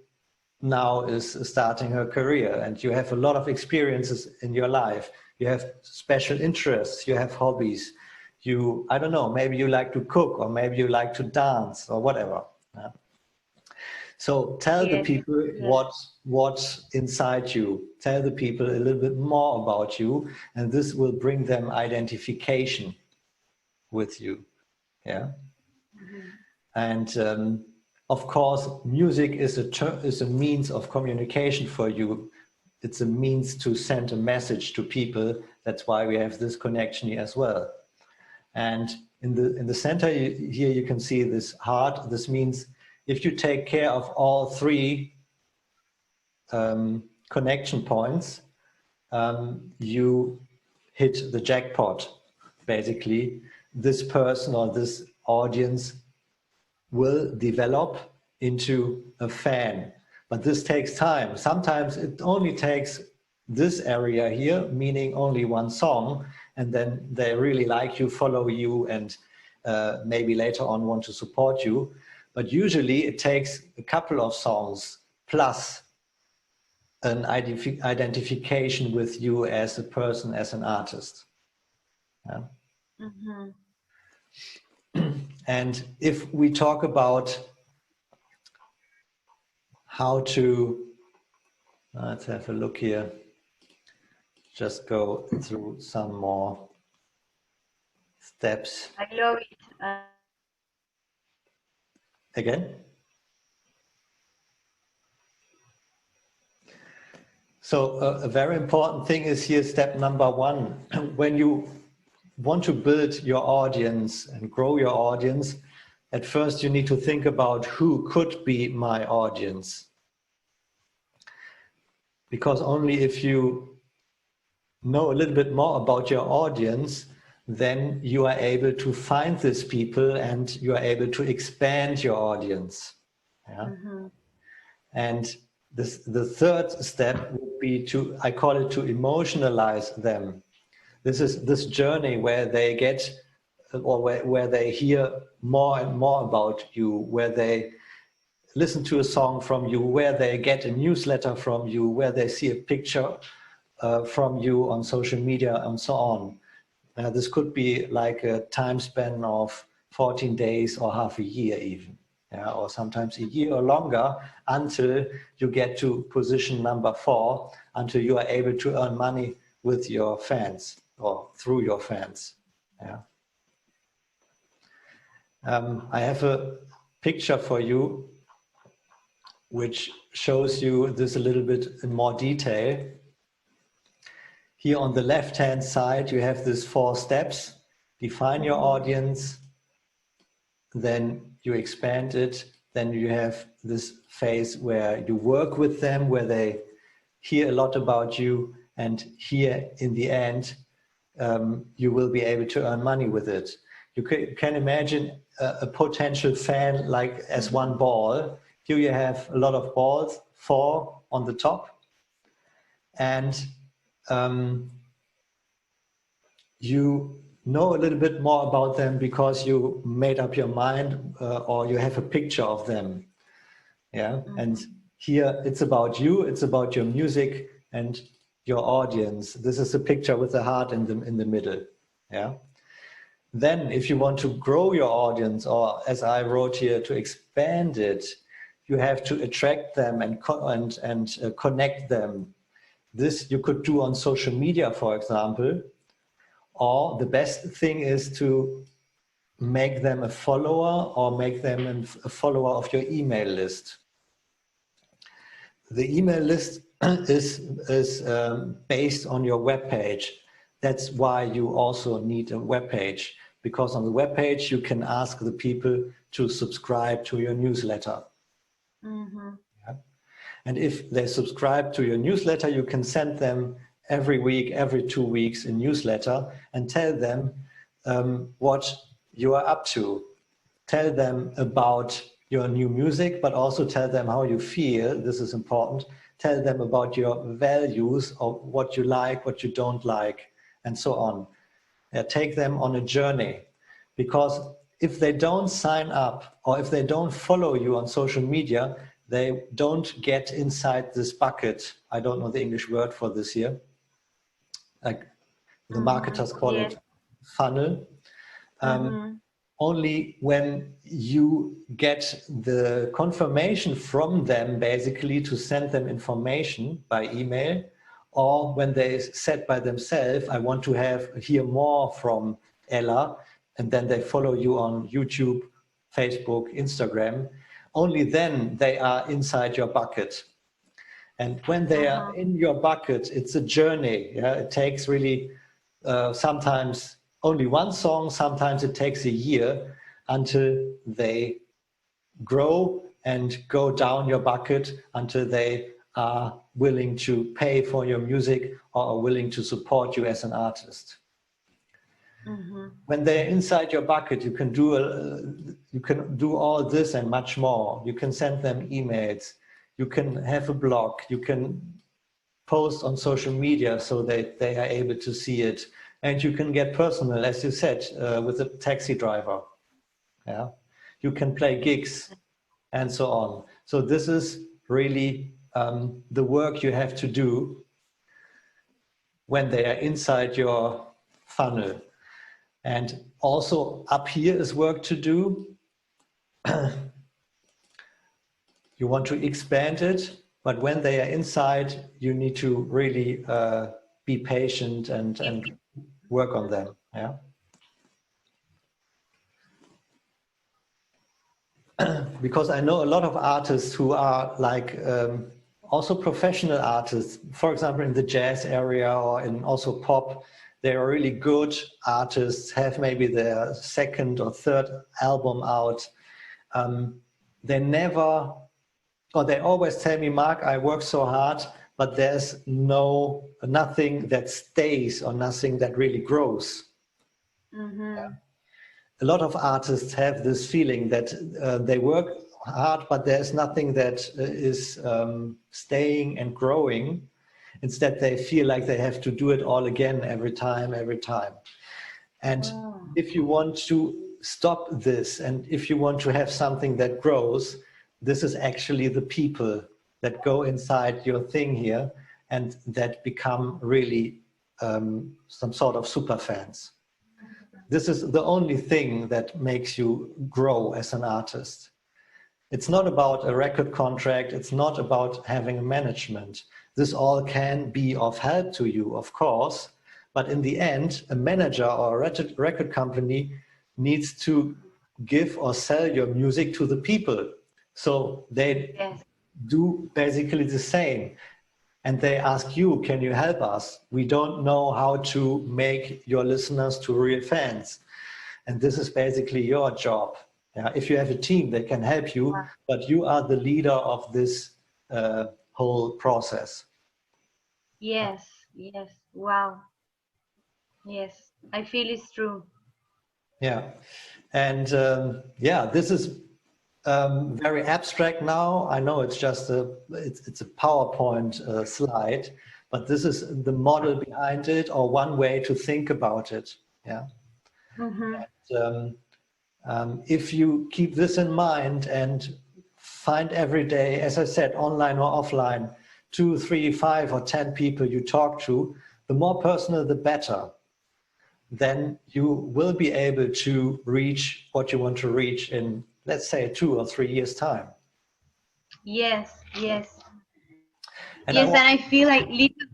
now is starting her career. And you have a lot of experiences in your life. You have special interests, you have hobbies. I don't know, maybe you like to cook, or maybe you like to dance, or whatever. Yeah. So tell the people what's inside you. Tell the people a little bit more about you, and this will bring them identification with you. Yeah. And of course, music is a means of communication for you. It's a means to send a message to people. That's why we have this connection here as well. And in the center here, you can see this heart. This means if you take care of all 3 connection points, you hit the jackpot. Basically, this person or this audience will develop into a fan. But this takes time. Sometimes it only takes this area here, meaning only 1 song, and then they really like you, follow you, and maybe later on want to support you. But usually it takes a couple of songs plus an identification with you as a person, as an artist. Yeah? And if we talk about how to Let's have a look here. Just go through some more steps. I love it. Again? So a very important thing is here, step number 1. When you want to build your audience and grow your audience, at first you need to think about who could be my audience. Because only if you know a little bit more about your audience, then you are able to find these people and you are able to expand your audience. Yeah? Mm-hmm. And the third step would be to, I call it, to emotionalize them. This is this journey where they get, or where they hear more and more about you, where they listen to a song from you, where they get a newsletter from you, where they see a picture from you on social media and so on. This could be like a time span of 14 days or half a year even, yeah, or sometimes a year or longer, until you get to position number 4, until you are able to earn money with your fans or through your fans. Yeah. I have a picture for you which shows you this a little bit in more detail. Here on the left-hand side, you have these 4 steps. Define your audience, then you expand it, then you have this phase where you work with them, where they hear a lot about you, and here in the end, you will be able to earn money with it. You can imagine a potential fan like as one ball. Here you have a lot of balls, 4 on the top, and you know a little bit more about them because you made up your mind or you have a picture of them. Yeah. Mm-hmm. And here it's about you, it's about your music and your audience. This is a picture with a heart in the middle. Yeah. Then if you want to grow your audience, or as I wrote here, to expand it, you have to attract them and connect them. This you could do on social media, for example. Or the best thing is to make them a follower or make them a follower of your email list. The email list is based on your web page. That's why you also need a web page, because on the web page you can ask the people to subscribe to your newsletter. Mm-hmm. Yeah. And if they subscribe to your newsletter, you can send them every week, every 2 weeks, a newsletter and tell them what you are up to. Tell them about your new music, but also tell them how you feel. This is important. Tell them about your values, of what you like, what you don't like, and so on. Take them on a journey, because if they don't sign up or if they don't follow you on social media, they don't get inside this bucket. I don't know the English word for this here. Like the marketers call it funnel. Only when you get the confirmation from them, basically, to send them information by email, or when they said by themselves, I want to hear more from Ela, and then they follow you on YouTube, Facebook, Instagram, only then they are inside your bucket. And when they are in your bucket, it's a journey. Yeah? It takes really sometimes only one song, sometimes it takes a year until they grow and go down your bucket, until they are willing to pay for your music or are willing to support you as an artist. Mm-hmm. When they're inside your bucket, you can do all this and much more. You can send them emails. You can have a blog. You can post on social media so that they are able to see it. And you can get personal, as you said, with a taxi driver. Yeah, you can play gigs and so on. So this is really the work you have to do when they are inside your funnel. And also up here is work to do. You want to expand it. but when they are inside, you need to really be patient and work on them. Yeah. Because I know a lot of artists who are like also professional artists, for example, in the jazz area or in also pop. They are really good artists, have maybe their second or third album out. They never, or they always tell me, Mark, I work so hard, but there's nothing that stays or nothing that really grows. Mm-hmm. Yeah. A lot of artists have this feeling that they work hard, but there's nothing that is staying and growing. Instead, they feel like they have to do it all again every time. And if you want to stop this, and if you want to have something that grows, this is actually the people that go inside your thing here and that become really some sort of super fans. This is the only thing that makes you grow as an artist. It's not about a record contract. It's not about having a management. This all can be of help to you, of course, but in the end, a manager or a record company needs to give or sell your music to the people. So they do basically the same. And they ask you, can you help us? We don't know how to make your listeners to real fans. And this is basically your job. Yeah, if you have a team, they can help you, but you are the leader of this whole process. Yes, yes, wow. Yes, I feel it's true. Yeah, and yeah, this is very abstract now. I know it's just it's a PowerPoint slide, but this is the model behind it, or one way to think about it. Yeah. And, if you keep this in mind and find every day, as I said, online or offline, 2, 3, 5, or 10 people you talk to, the more personal, the better. Then you will be able to reach what you want to reach in, let's say, 2 or 3 years' time. Yes, yes. And I feel like little.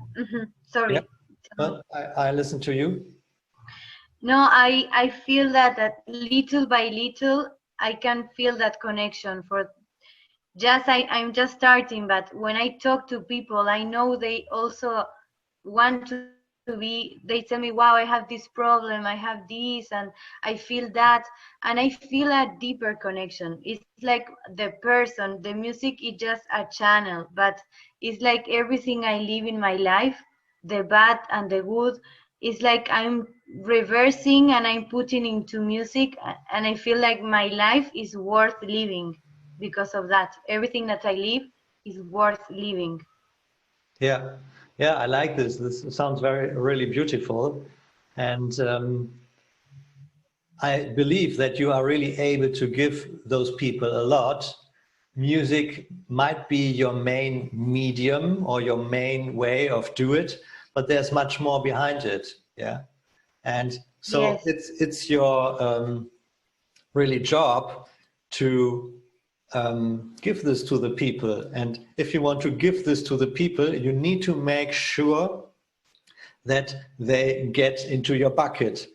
Sorry. Yeah. I listen to you. No, I feel that little by little, I can feel that connection for I'm just starting, but when I talk to people, I know they also want to be, they tell me, wow, I have this problem, I have this, and I feel that, and I feel a deeper connection. It's like the person, the music is just a channel, but it's like everything I live in my life, the bad and the good, it's like I'm reversing and I'm putting into music, and I feel like my life is worth living because of that. Everything that I live is worth living. Yeah, yeah, I like this. This sounds really beautiful. And I believe that you are really able to give those people a lot. Music might be your main medium or your main way of do it, but there's much more behind it. Yeah. And so it's your really job to give this to the people. And if you want to give this to the people, you need to make sure that they get into your bucket.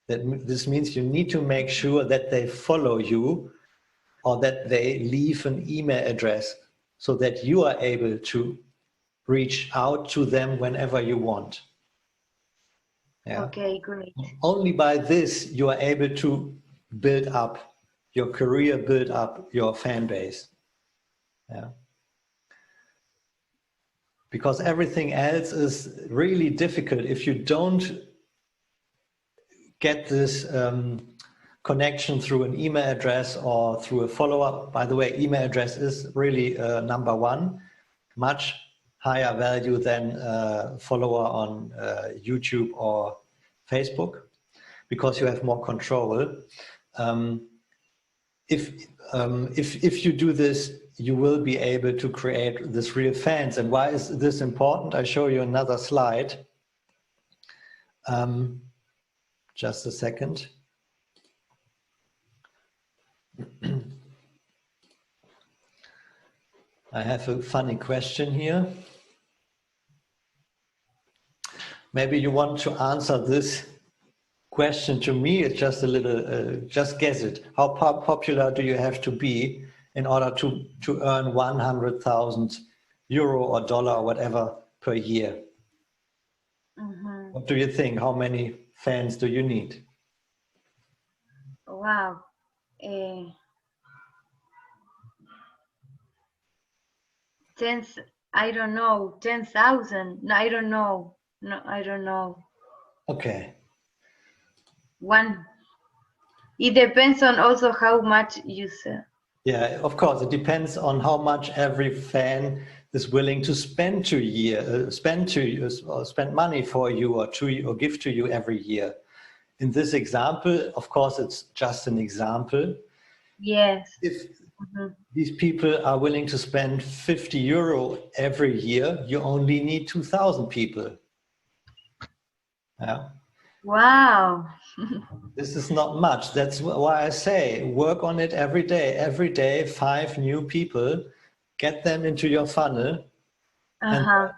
This means you need to make sure that they follow you or that they leave an email address so that you are able to reach out to them whenever you want. Yeah. Okay, great. Only by this you are able to build up your career, build up your fan base. Yeah. Because everything else is really difficult if you don't get this connection through an email address or through a follow-up. By the way, email address is really number one, much higher value than follower on YouTube or Facebook, because you have more control. If you do this, you will be able to create this real fans. And why is this important? I show you another slide. Just a second. I have a funny question here. Maybe you want to answer this question to me. It's just a little, just guess it. How popular do you have to be in order to earn 100,000 euro or dollar or whatever per year? Mm-hmm. What do you think? How many fans do you need? Wow. I don't know, 10,000. No, I don't know. No, I don't know. Okay. One. It depends on also how much you sell. Yeah, of course, it depends on how much every fan is willing to spend to year, spend money for you or give to you every year. In this example, of course, it's just an example. Yes. If these people are willing to spend 50 euro every year, you only need 2,000 people. Yeah. Wow. This is not much. That's why I say work on it every day. Every day, 5 new people, get them into your funnel, and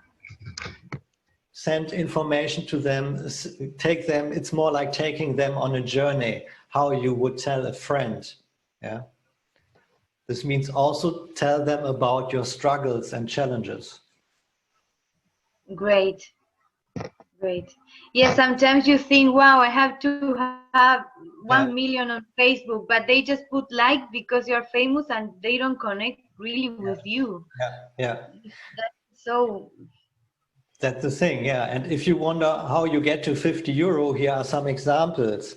send information to them. Take them. It's more like taking them on a journey. How you would tell a friend. Yeah. This means also tell them about your struggles and challenges. Great. Great. Yeah, sometimes you think, wow, I have to have 1 million on Facebook, but they just put like because you're famous and they don't connect really with you. Yeah. So that's the thing, yeah. And if you wonder how you get to 50 euro, here are some examples.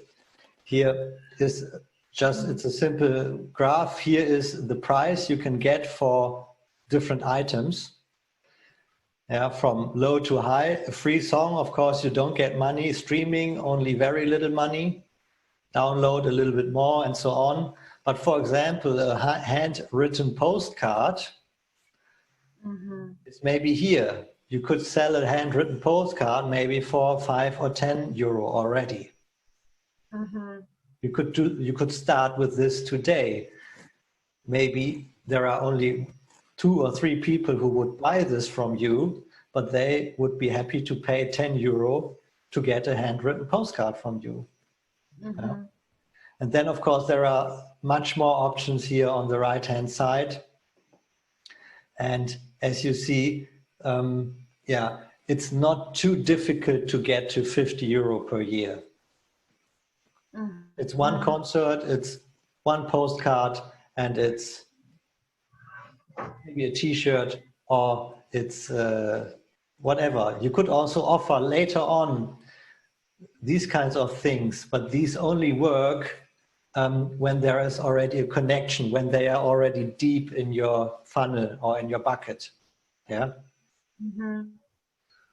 Here is just, it's a simple graph. Here is the price you can get for different items. Yeah, from low to high. A free song, of course, you don't get money. Streaming, only very little money. Download a little bit more and so on. But for example, a handwritten postcard, it's maybe here. You could sell a handwritten postcard maybe for 5 or 10 euro already. You could start with this today. Maybe there are only 2 or 3 people who would buy this from you, but they would be happy to pay 10 euro to get a handwritten postcard from you. Yeah? And then, of course, there are much more options here on the right-hand side. And as you see, it's not too difficult to get to 50 euro per year. It's one concert, it's one postcard, and it's maybe a t-shirt, or it's whatever. You could also offer later on these kinds of things, but these only work when there is already a connection, when they are already deep in your funnel or in your bucket. Yeah.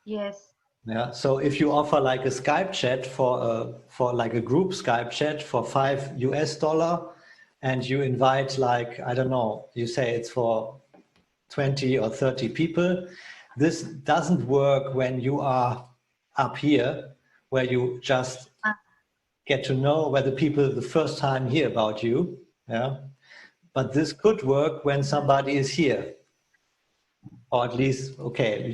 Yes. Yeah. So if you offer like a Skype chat for like a group Skype chat for $5 US, and you invite like, I don't know, you say it's for 20 or 30 people, this doesn't work when you are up here, where you just get to know where the people the first time hear about you. Yeah. But this could work when somebody is here, or at least, okay,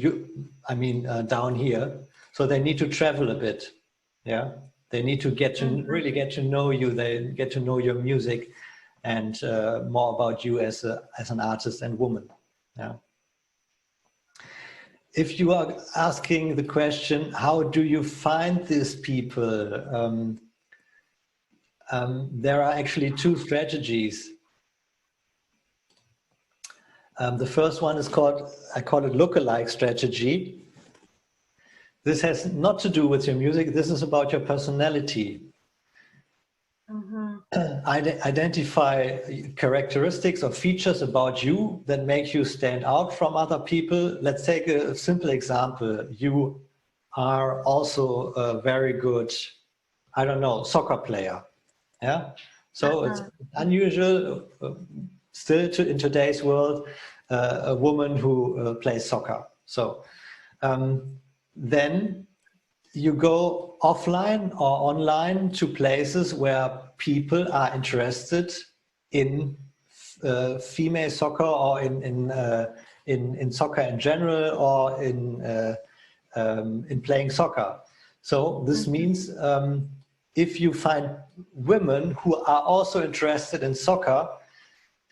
down here. So they need to travel a bit. Yeah. They need to get to really get to know you. They get to know your music and more about you as an artist and woman. Yeah. If you are asking the question, how do you find these people? There are actually 2 strategies. The first one is I call it lookalike strategy. This has not to do with your music. This is about your personality. Identify characteristics or features about you that make you stand out from other people. Let's take a simple example. You are also a very good, I don't know, soccer player. Yeah. So it's unusual still in today's world, a woman who plays soccer. So then you go offline or online to places where people are interested in female soccer or in soccer in general, or in playing soccer. So this means if you find women who are also interested in soccer,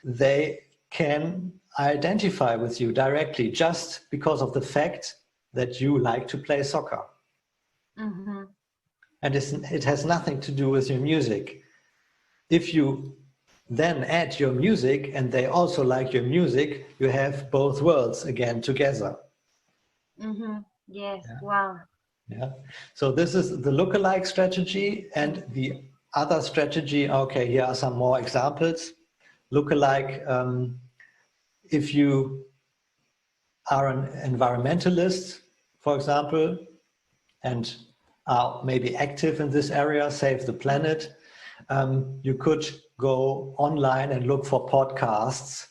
they can identify with you directly just because of the fact that you like to play soccer. And it has nothing to do with your music. If you then add your music and they also like your music, you have both worlds again together. Yes, wow. Yeah. So this is the lookalike strategy, and the other strategy, okay, here are some more examples. Lookalike, if you are an environmentalist, for example, and are maybe active in this area, save the planet, you could go online and look for podcasts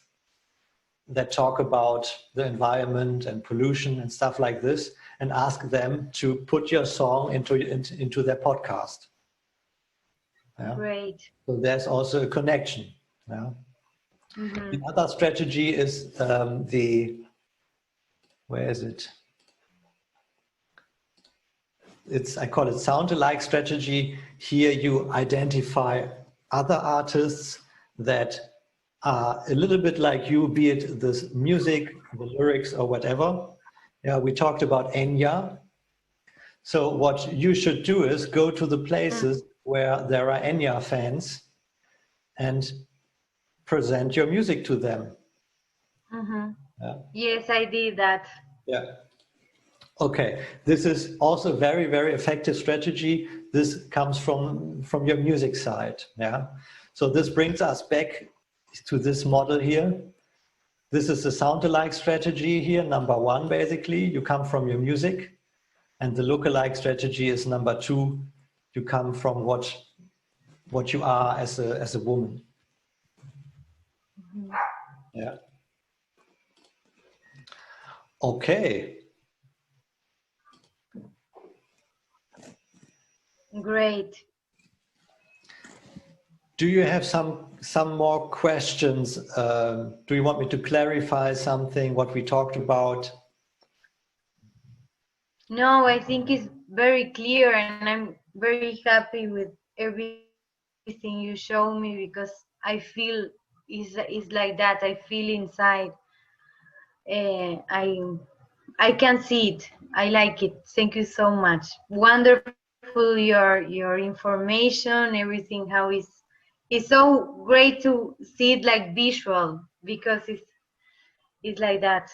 that talk about the environment and pollution and stuff like this, and ask them to put your song into their podcast. Yeah? Great. So there's also a connection. Yeah? The other strategy is where is it? I call it soundalike strategy. Here you identify other artists that are a little bit like you, be it the music, the lyrics, or whatever. Yeah, we talked about Enya. So what you should do is go to the places where there are Enya fans and present your music to them. Yeah. Yes, I did that. Yeah. Okay, this is also very, very effective strategy. This comes from your music side. Yeah. So this brings us back to this model here. This is the soundalike strategy here, number one, basically. You come from your music. And the lookalike strategy is number two. You come from what you are as a woman. Yeah. Okay. Great. Do you have some more questions? Do you want me to clarify something, what we talked about? No, I think it's very clear, and I'm very happy with everything you show me, because I feel it's like that. I feel inside. I can see it. I like it. Thank you so much. Wonderful your information, everything. How it's so great to see it like visual, because it's like that.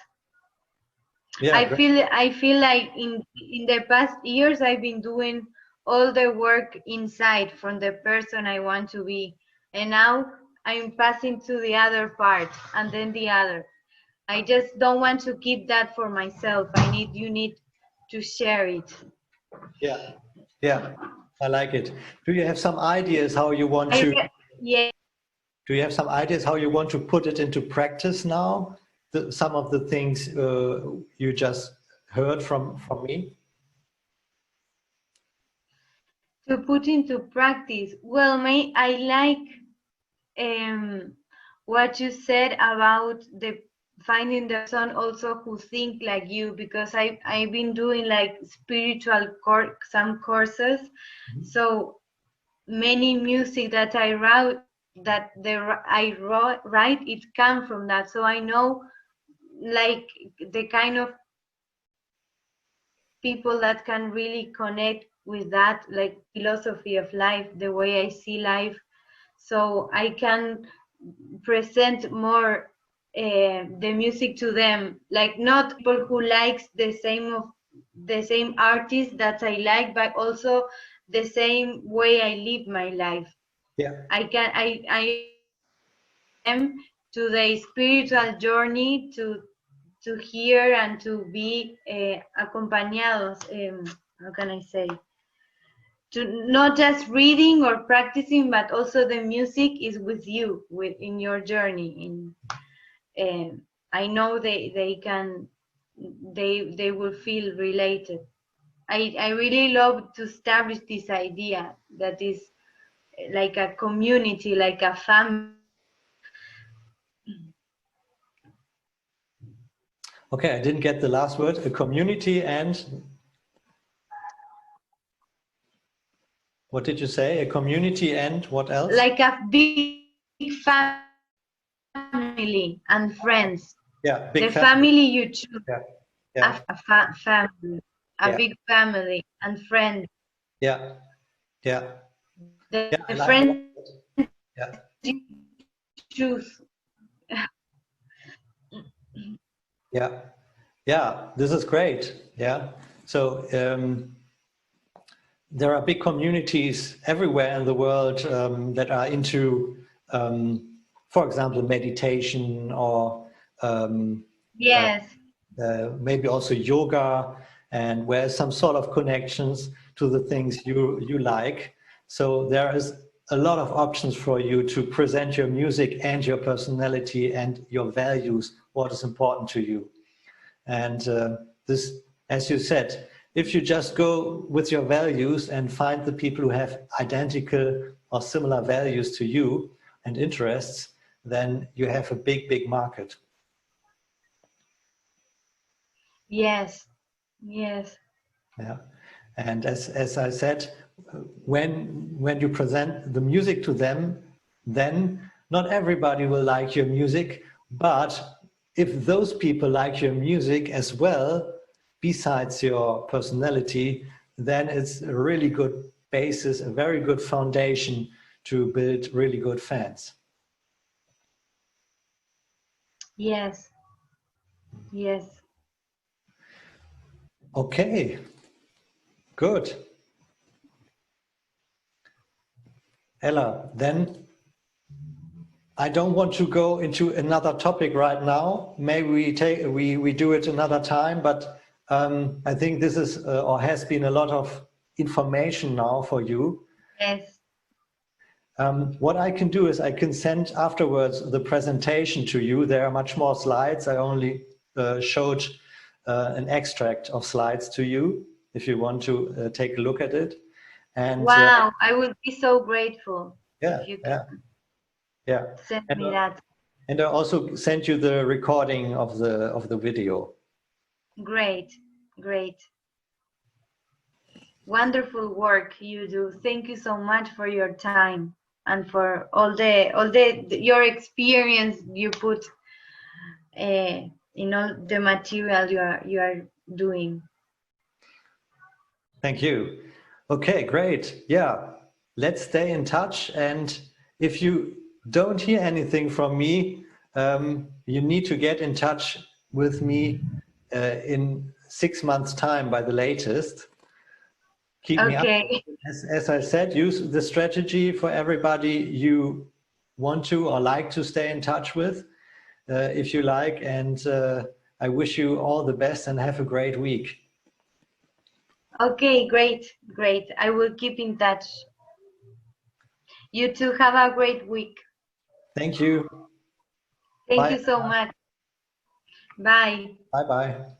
Yeah, I feel like in the past years I've been doing all the work inside from the person I want to be, and now I'm passing to the other part, and then the other. I just don't want to keep that for myself. You need to share it. Yeah, yeah, I like it. Do you have some ideas how you want to? Yeah. Do you have some ideas how you want to put it into practice now? Some of the things you just heard from me? To put into practice, well, I like what you said about finding the person also who think like you, because I've been doing like spiritual some courses, so many music that I write it comes from that, so I know like the kind of people that can really connect with that, like philosophy of life, the way I see life, so I can present more the music to them, like not people who likes the same artist that I like, but also the same way I live my life. Yeah, I am to the spiritual journey to hear and to be acompañados, how can I say, to not just reading or practicing, but also the music is with you, in your journey. I know they will feel related. I really love to establish this idea that is like a community, like a family. Okay, I didn't get the last word. A community and what did you say? A community and what else? Like a big family and friends. Yeah, big the family you choose. Yeah. Yeah. Family, a big family and friends. Yeah. Yeah. The like friends yeah. you choose. Yeah. Yeah, this is great. Yeah. So there are big communities everywhere in the world that are into, for example, meditation or yes. Maybe also yoga, and where some sort of connections to the things you like. So there is a lot of options for you to present your music and your personality and your values, what is important to you. And this, as you said, if you just go with your values and find the people who have identical or similar values to you and interests, then you have a big, big market. Yes. Yes. Yeah. And as I said, when you present the music to them, then not everybody will like your music, but if those people like your music as well, besides your personality, then it's a really good basis, a very good foundation to build really good fans. Yes. Yes. Okay, good. Ella, then I don't want to go into another topic right now. Maybe we do it another time, but I think this is or has been a lot of information now for you. Yes. What I can do is I can send afterwards the presentation to you. There are much more slides. I only showed an extract of slides to you if you want to take a look at it. And wow, I would be so grateful yeah, if you yeah. can Yeah. send me that. And I also sent you the recording of the video. Great, great. Wonderful work you do. Thank you so much for your time and for all your experience you put in all the material you are doing. Thank you. Okay, great. Yeah, let's stay in touch. And if you don't hear anything from me, you need to get in touch with me in 6 months' time by the latest. Keep me up. As I said, use the strategy for everybody you want to or like to stay in touch with, if you like. And I wish you all the best and have a great week. Okay, great, great. I will keep in touch. You too, have a great week. Thank you. Thank you so much. Bye. Bye-bye.